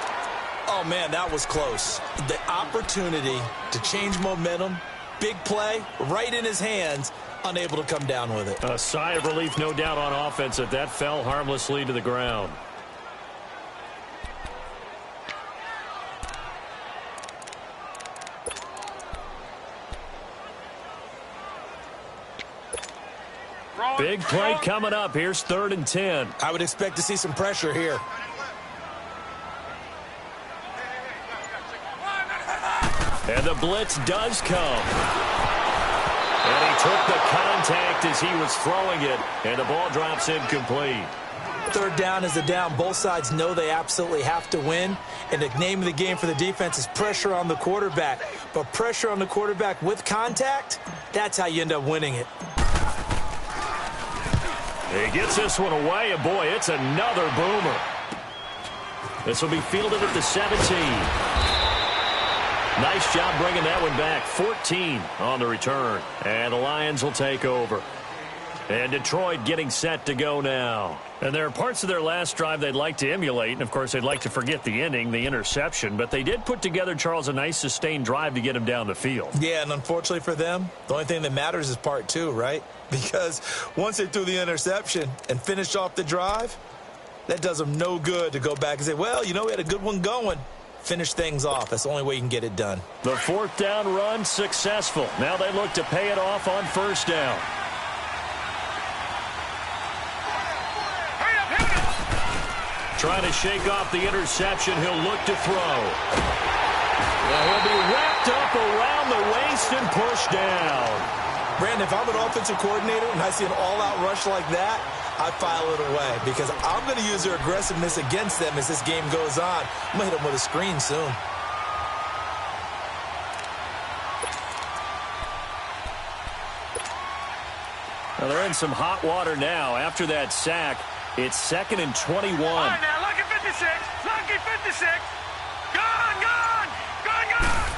S2: Oh, man, that was close. The opportunity to change momentum, big play, right in his hands, unable to come down with it.
S1: A sigh of relief, no doubt, on offense that fell harmlessly to the ground. Big play coming up. Here's 3rd and 10.
S2: I would expect to see some pressure here.
S1: And the blitz does come. And he took the contact as he was throwing it, and the ball drops incomplete.
S2: 3rd down is a down. Both sides know they absolutely have to win, and the name of the game for the defense is pressure on the quarterback. But pressure on the quarterback with contact, that's how you end up winning it.
S1: He gets this one away, and boy, it's another boomer. This will be fielded at the 17. Nice job bringing that one back. 14 on the return, and the Lions will take over. And Detroit getting set to go now. And there are parts of their last drive they'd like to emulate, and of course they'd like to forget the ending, the interception, but they did put together, Charles, a nice sustained drive to get him down the field.
S2: Yeah, and unfortunately for them, the only thing that matters is part 2, right? Because once they threw the interception and finished off the drive, that does them no good to go back and say, well, you know, we had a good one going. Finish things off. That's the only way you can get it done.
S1: The 4th down run successful. Now they look to pay it off on 1st down. Trying to shake off the interception. He'll look to throw. Well, he'll be wrapped up around the waist and pushed down.
S2: Brandon, if I'm an offensive coordinator and I see an all-out rush like that, I file it away because I'm going to use their aggressiveness against them as this game goes on. I'm going to hit them with a screen soon.
S1: Well, they're in some hot water now. After that sack, it's 2nd and 21.
S3: All right, now, lucky 56. Lucky 56. Gone, gone, gone, gone.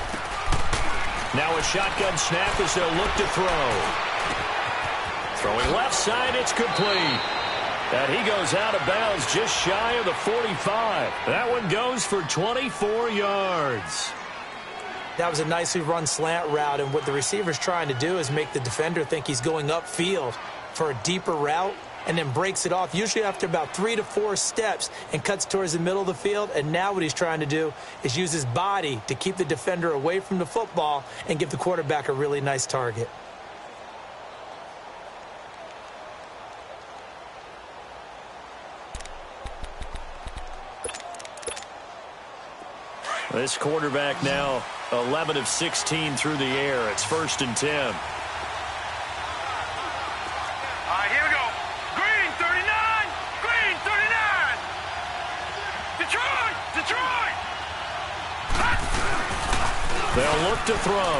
S1: Now a shotgun snap as they'll look to throw. Throwing left side, it's complete. And he goes out of bounds just shy of the 45. That one goes for 24 yards.
S2: That was a nicely run slant route, and what the receiver's trying to do is make the defender think he's going upfield for a deeper route and then breaks it off, usually after about 3 to 4 steps, and cuts towards the middle of the field. And now what he's trying to do is use his body to keep the defender away from the football and give the quarterback a really nice target.
S1: This quarterback now 11 of 16 through the air. It's 1st and 10.
S3: All right, here we go. Green, 39. Green, 39. Detroit, Detroit.
S1: They'll look to throw.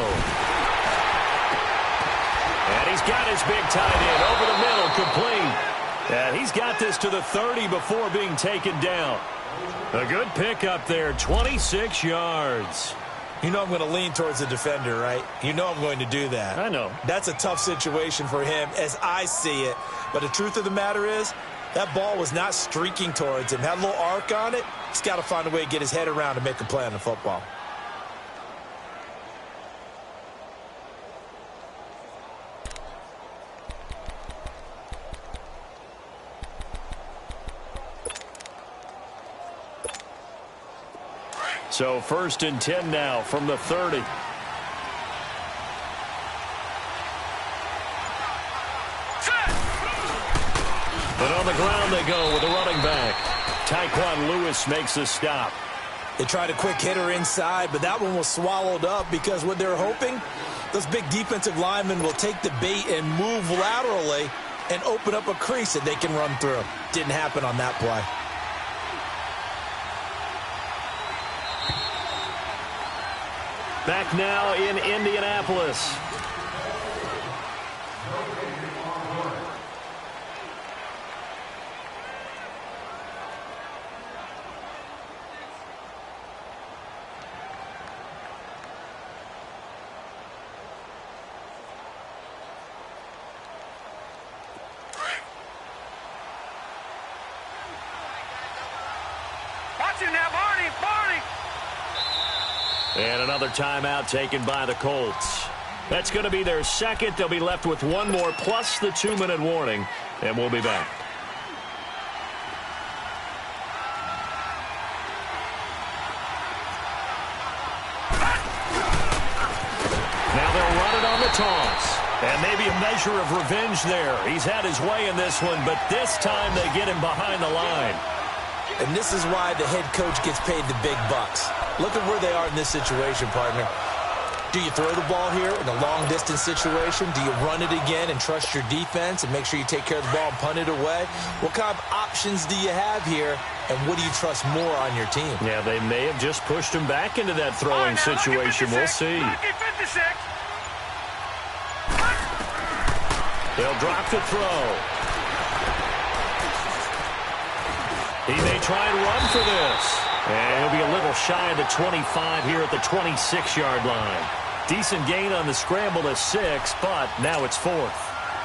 S1: And he's got his big tight end over the middle, complete. And he's got this to the 30 before being taken down. A good pickup there, 26 yards.
S2: You know I'm going to lean towards the defender, right? You know I'm going to do that.
S1: I know.
S2: That's a tough situation for him as I see it. But the truth of the matter is, that ball was not streaking towards him. Had a little arc on it. He's got to find a way to get his head around and make a play on the football.
S1: So 1st and 10 now from the 30. But on the ground they go with a running back. Tyquan Lewis makes a stop.
S2: They tried a quick hitter inside, but that one was swallowed up because what they're hoping, those big defensive linemen will take the bait and move laterally and open up a crease that they can run through. Didn't happen on that play.
S1: Back now in Indianapolis.
S3: Watch him now, Barney, Barney.
S1: And another timeout taken by the Colts. That's going to be their second. They'll be left with one more plus the 2-minute warning, and we'll be back. Now they'll run it on the toss. And maybe a measure of revenge there. He's had his way in this one, but this time they get him behind the line.
S2: And this is why the head coach gets paid the big bucks. Look at where they are in this situation, partner. Do you throw the ball here in a long-distance situation? Do you run it again and trust your defense and make sure you take care of the ball and punt it away? What kind of options do you have here, and what do you trust more on your team?
S1: Yeah, they may have just pushed him back into that throwing situation. We'll see. They'll drop the throw. He may try and run for this. And he'll be a little shy of the 25 here at the 26-yard line. Decent gain on the scramble to 6, but now it's 4th.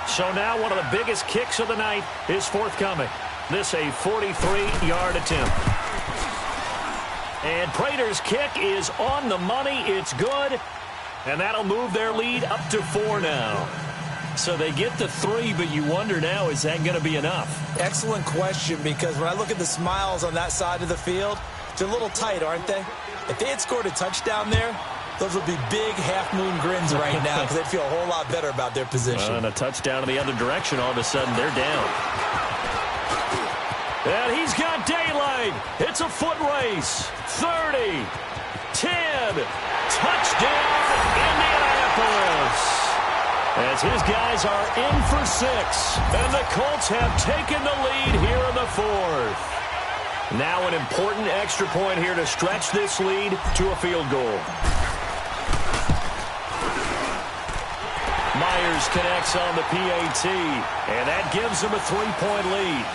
S1: So now one of the biggest kicks of the night is forthcoming. This a 43-yard attempt. And Prater's kick is on the money. It's good. And that'll move their lead up to 4 now. So they get to 3, but you wonder now, is that going to be enough?
S2: Excellent question, because when I look at the smiles on that side of the field, they're a little tight, aren't they? If they had scored a touchdown there, those would be big half-moon grins right now because they'd feel a whole lot better about their position.
S1: And a touchdown in the other direction, all of a sudden they're down. And he's got daylight. It's a foot race. 30, 10, touchdown, Indianapolis. As his guys are in for 6, and the Colts have taken the lead here in the 4th. Now an important extra point here to stretch this lead to a field goal. Myers connects on the PAT, and that gives them a 3-point lead.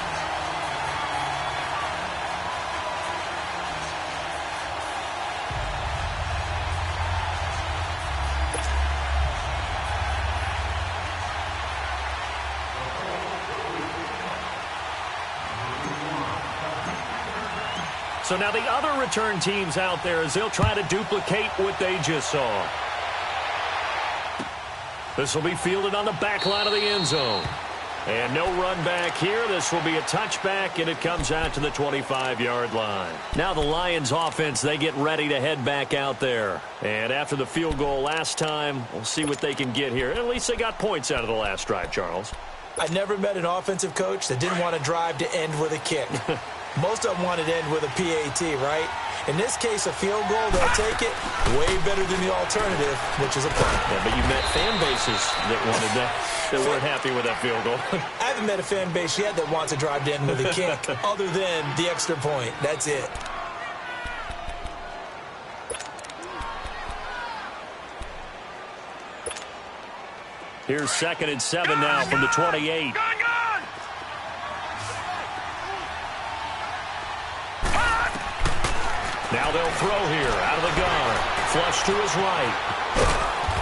S1: So now the other return teams out there as they'll try to duplicate what they just saw. This will be fielded on the back line of the end zone. And no run back here. This will be a touchback, and it comes out to the 25-yard line. Now the Lions offense, they get ready to head back out there. And after the field goal last time, we'll see what they can get here. At least they got points out of the last drive, Charles.
S2: I never met an offensive coach that didn't want to drive to end with a kick. Most of them wanted to end with a PAT, right? In this case, a field goal, they'll take it way better than the alternative, which is a punt.
S1: Yeah, but you met fan bases that wanted that weren't happy with that field goal.
S2: I haven't met a fan base yet that wants to drive to end with a kick other than the extra point. That's it.
S1: Here's 2nd and 7 now from the 28. Now they'll throw here out of the gun. Flush to his right.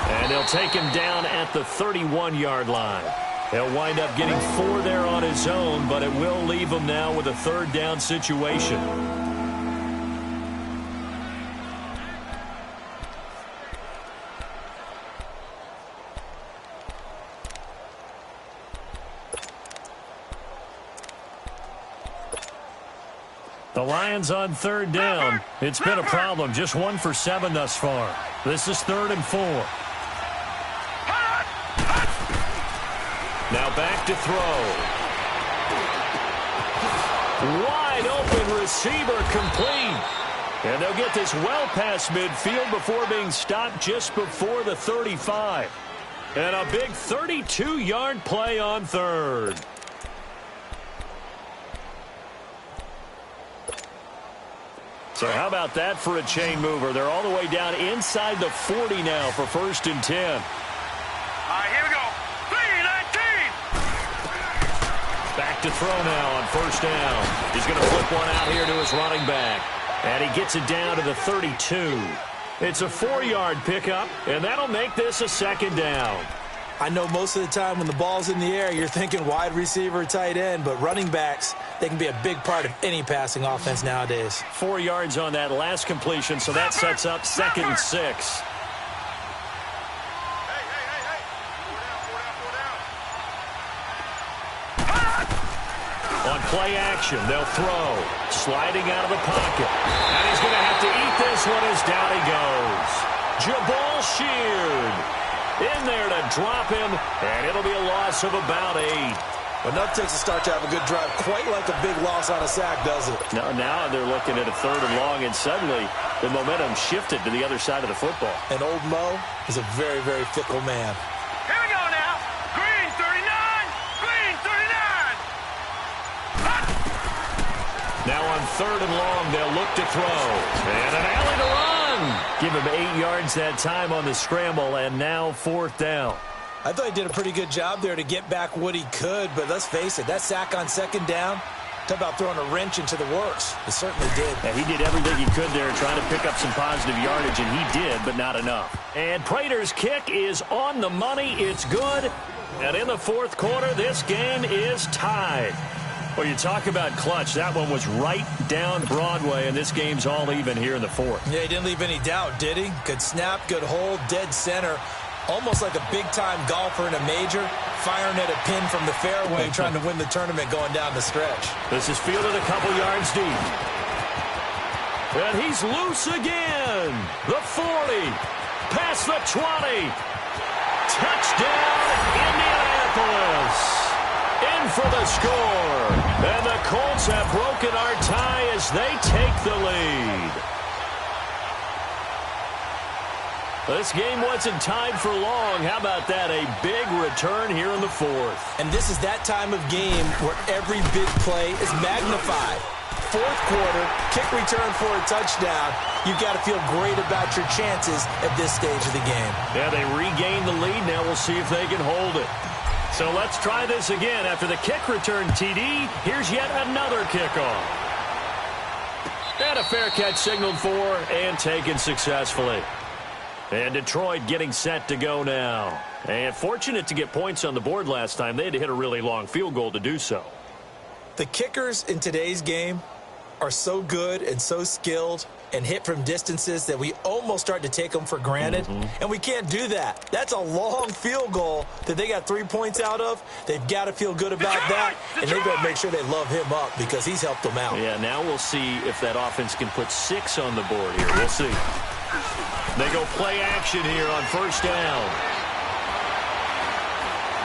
S1: And they'll take him down at the 31-yard line. He'll wind up getting 4 there on his own, but it will leave him now with a 3rd down situation. The Lions on 3rd down. It's been a problem. Just 1 for 7 thus far. This is 3rd and 4. Now back to throw. Wide open receiver complete. And they'll get this well past midfield before being stopped just before the 35. And a big 32-yard play on 3rd. So how about that for a chain mover? They're all the way down inside the 40 now for 1st and 10.
S3: All right, here we go. 3-19.
S1: Back to throw now on 1st down. He's going to flip one out here to his running back. And he gets it down to the 32. It's a 4-yard pickup, and that'll make this a 2nd down.
S2: I know most of the time when the ball's in the air, you're thinking wide receiver, tight end, but running backs, they can be a big part of any passing offense nowadays.
S1: 4 yards on that last completion, so that sets up 2nd and 6. On play action, they'll throw. Sliding out of the pocket. And he's going to have to eat this one as down he goes. Jabal Sheard in there to drop him, and it'll be a loss of about 8.
S2: Enough takes a start to have a good drive, quite like a big loss on a sack, does it?
S1: Now they're looking at a 3rd and long, and suddenly the momentum shifted to the other side of the football.
S2: And old Mo is a very, very fickle man.
S3: Here we go now. Green 39. Green 39.
S1: Now on 3rd and long, they'll look to throw. And an alley to run. Give him 8 yards that time on the scramble, and now 4th down.
S2: I thought he did a pretty good job there to get back what he could, but let's face it, that sack on 2nd down, talk about throwing a wrench into the works. It certainly did.
S1: And he did everything he could there trying to pick up some positive yardage, and he did, but not enough. And Prater's kick is on the money. It's good. And in the 4th quarter, this game is tied. Well, you talk about clutch. That one was right down Broadway, and this game's all even here in the 4th.
S2: Yeah, he didn't leave any doubt, did he? Good snap, good hold, dead center. Almost like a big-time golfer in a major, firing at a pin from the fairway, trying to win the tournament going down the stretch.
S1: This is fielded a couple yards deep. And he's loose again. The 40. Past the 20. Touchdown, Indianapolis. In for the score. And the Colts have broken our tie as they take the lead. This game wasn't tied for long. How about that? A big return here in the 4th.
S2: And this is that time of game where every big play is magnified. fourth quarter, kick return for a touchdown. You've got to feel great about your chances at this stage of the game.
S1: Yeah, they regained the lead. Now we'll see if they can hold it. So let's try this again. After the kick return TD, here's yet another kickoff. And a fair catch signaled for and taken successfully. And Detroit getting set to go now. And fortunate to get points on the board last time. They had to hit a really long field goal to do so.
S2: The kickers in today's game are so good and so skilled and hit from distances that we almost start to take them for granted. And we can't do that. That's a long field goal that they got 3 points out of. They've got to feel good about that, and they've got to make sure they love him up because he's helped them out.
S1: Yeah, now we'll see if that offense can put 6 on the board here. We'll see. They go play action here on first down.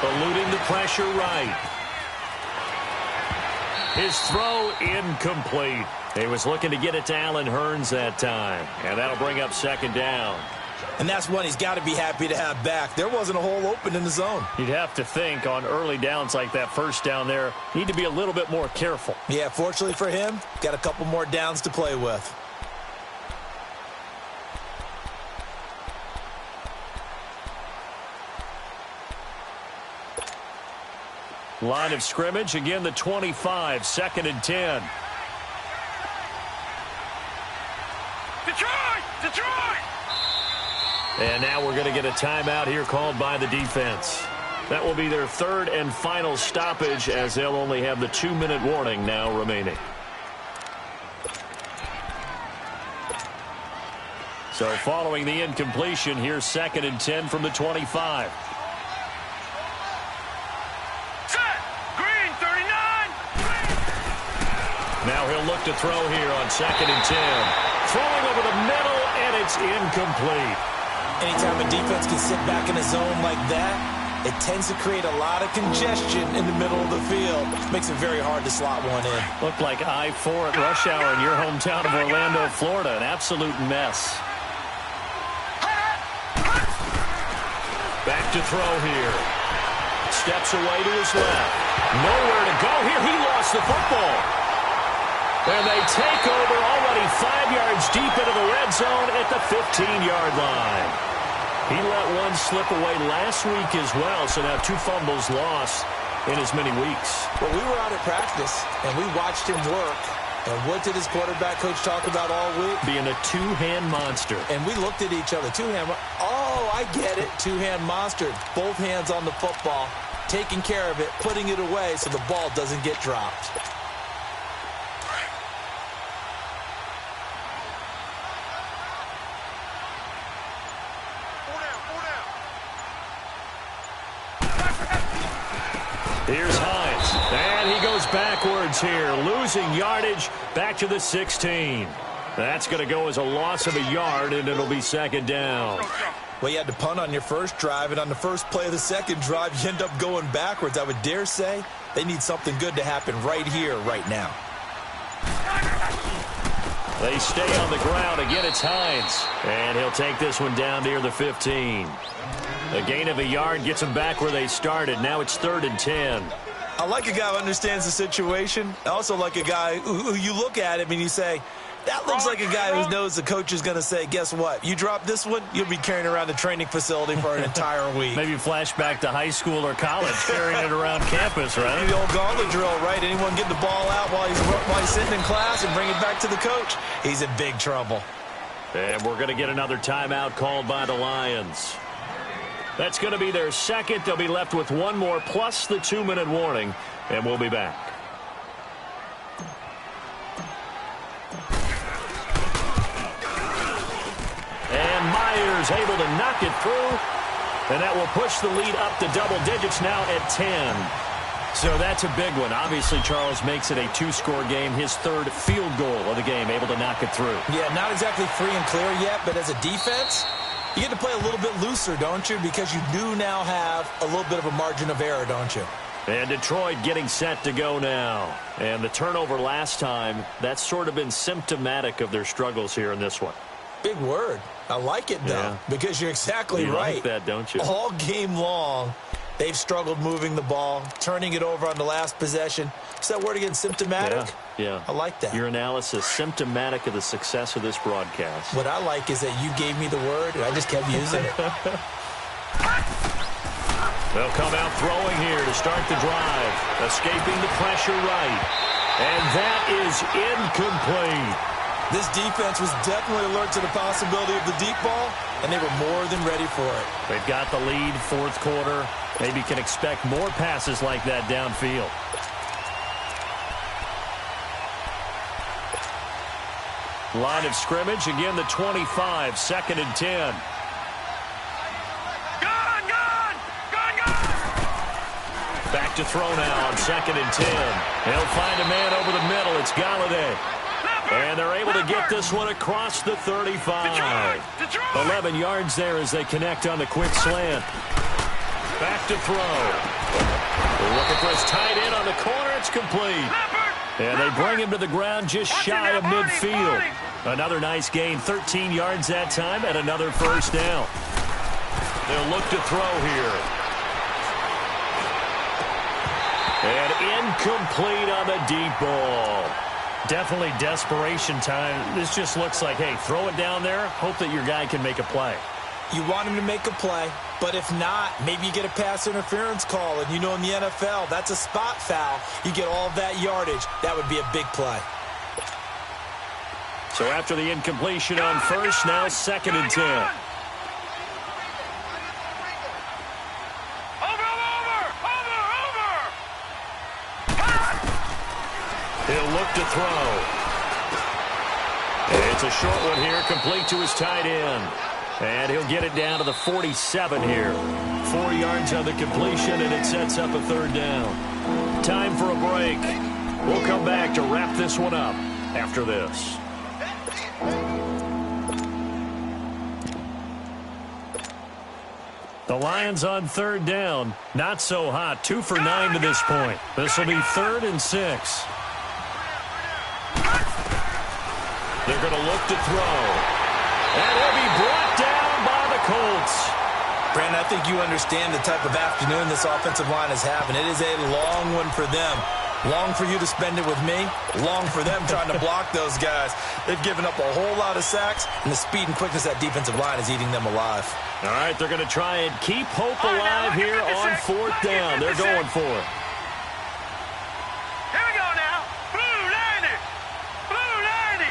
S1: Eluding the pressure right. His throw incomplete. He was looking to get it to Allen Hurns that time. And that'll bring up second down.
S2: And that's one he's got to be happy to have back. There wasn't a hole open in the zone.
S1: You'd have to think on early downs like that first down there, need to be a little bit more careful.
S2: Yeah, fortunately for him, got a couple more downs to play with.
S1: Line of scrimmage, again the 25, 2nd and 10.
S3: Detroit!
S1: And now we're going to get a timeout here called by the defense. That will be their third and final stoppage as they'll only have the 2-minute warning now remaining. So following the incompletion, here's 2nd and 10 from the 25. Now he'll look to throw here on 2nd and 10. Throwing over the middle, and it's incomplete.
S2: Anytime a defense can sit back in a zone like that, it tends to create a lot of congestion in the middle of the field. Makes it very hard to slot one in.
S1: Looked like I-4 at rush hour in your hometown of Orlando, Florida. An absolute mess. Back to throw here. Steps away to his left. Nowhere to go here. He lost the football. And they take over already 5 yards deep into the red zone at the 15-yard line. He let one slip away last week as well, so now 2 fumbles lost in as many weeks.
S2: Well, we were out at practice, and we watched him work. And what did his quarterback coach talk about all week?
S1: Being a two-hand monster.
S2: And we looked at each other. Oh, I get it. Two-hand monster. Both hands on the football, taking care of it, putting it away so the ball doesn't get dropped.
S1: Here's Hines, and he goes backwards here, losing yardage back to the 16. That's going to go as a loss of a yard, and it'll be 2nd down.
S2: Well, you had to punt on your first drive, and on the first play of the second drive, you end up going backwards. I would dare say they need something good to happen right here, right now.
S1: They stay on the ground. Again, it's Hines, and he'll take this one down near the 15. A gain of a yard gets them back where they started. Now it's 3rd and 10.
S2: I like a guy who understands the situation. I also like a guy who you look at him and you say, that looks like a guy who knows the coach is going to say, guess what? You drop this one, you'll be carrying around the training facility for an entire week.
S1: Maybe flashback to high school or college, carrying it around campus, right?
S2: The old gauntlet drill, right? Anyone get the ball out while he's sitting in class and bring it back to the coach? He's in big trouble.
S1: And we're going to get another timeout called by the Lions. That's going to be their second. They'll be left with one more plus the 2-minute warning, and we'll be back. And Myers able to knock it through, and that will push the lead up to double digits now at 10. So that's a big one. Obviously, Charles makes it a 2-score game, his 3rd field goal of the game, able to knock it through.
S2: Yeah, not exactly free and clear yet, but as a defense, you get to play a little bit looser, don't you? Because you do now have a little bit of a margin of error, don't you?
S1: And Detroit getting set to go now. And the turnover last time, that's sort of been symptomatic of their struggles here in this one.
S2: Big word. I like it, though, because you're exactly right.
S1: You like that, don't you?
S2: All game long, They've struggled moving the ball, turning it over on the last possession. Is that word again, symptomatic?
S1: Yeah.
S2: I like that.
S1: Your analysis, symptomatic of the success of this broadcast.
S2: What I like is that you gave me the word, and I just kept using it.
S1: They'll come out throwing here to start the drive. Escaping the pressure right. And that is incomplete.
S2: This defense was definitely alert to the possibility of the deep ball, and they were more than ready for it.
S1: They've got the lead, fourth quarter. Maybe can expect more passes like that downfield. Line of scrimmage, again the 25, 2nd and 10. Back to throw now on 2nd and 10. He'll find a man over the middle. It's Galladay. And they're able to get this one across the 35. 11 yards there as they connect on the quick slant. Back to throw. They're looking for his tight end on the corner. It's complete. And they bring him to the ground just shy of midfield. Another nice gain, 13 yards that time, and another first down. They'll look to throw here. And incomplete on the deep ball. Definitely desperation time. This just looks like, hey, throw it down there, hope that your guy can make a play.
S2: You want him to make a play, but if not, maybe you get a pass interference call. And you know in the NFL, that's a spot foul. You get all of that yardage. That would be a big play.
S1: So after the incompletion on first, now 2nd and 10. He'll look to throw. It's a short one here, complete to his tight end. And he'll get it down to the 47 here. 4 yards on the completion, and it sets up a third down. Time for a break. We'll come back to wrap this one up after this. The Lions on third down. Not so hot. 2 for 9 to this point. This will be 3rd and 6. They're going to look to throw. And he'll be brought down by the Colts.
S2: Brandon, I think you understand the type of afternoon this offensive line is having. It is a long one for them. Long for you to spend it with me. Long for them trying to block those guys. They've given up a whole lot of sacks, and the speed and quickness of that defensive line is eating them alive.
S1: All right, they're going to try and keep hope alive here on 4th down. They're going for it.
S3: Here we go now. Blue 90. Blue 90.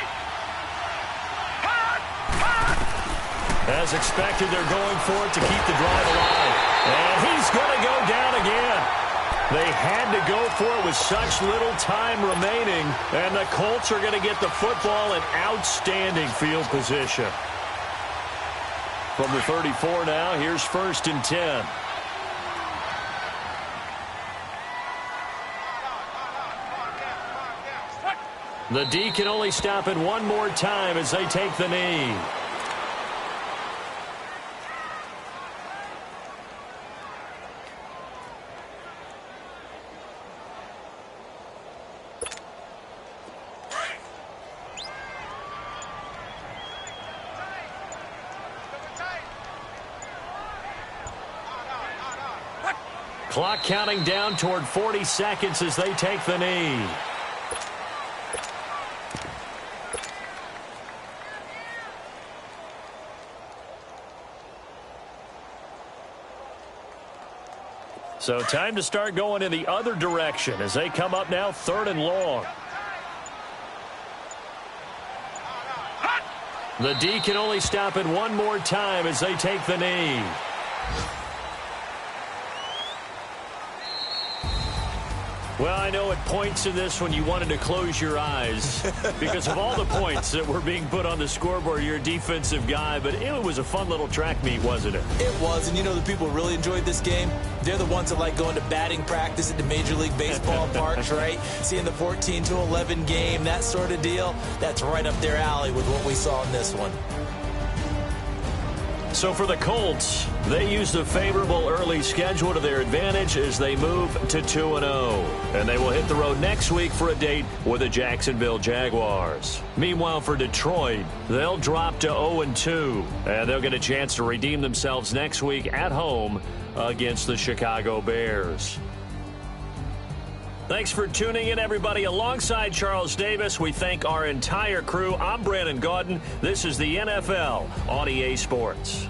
S1: As expected, they're going for it to keep the drive alive. And he's going to go down again. They had to go for it with such little time remaining. And the Colts are going to get the football in outstanding field position. From the 34 now, here's 1st and 10. The D can only stop it one more time as they take the knee. Clock counting down toward 40 seconds as they take the knee. So time to start going in the other direction as they come up now 3rd and long. The D can only stop it one more time as they take the knee. Well, I know at points in this when you wanted to close your eyes because of all the points that were being put on the scoreboard. You're a defensive guy, but it was a fun little track meet, wasn't it?
S2: It was, and you know the people who really enjoyed this game? They're the ones that like going to batting practice at the Major League Baseball parks, right? Seeing the 14-11 game, that sort of deal. That's right up their alley with what we saw in this one.
S1: So for the Colts, they used a favorable early schedule to their advantage as they move to 2-0. And they will hit the road next week for a date with the Jacksonville Jaguars. Meanwhile, for Detroit, they'll drop to 0-2. And they'll get a chance to redeem themselves next week at home against the Chicago Bears. Thanks for tuning in, everybody. Alongside Charles Davis, we thank our entire crew. I'm Brandon Gaudin. This is the NFL on EA Sports.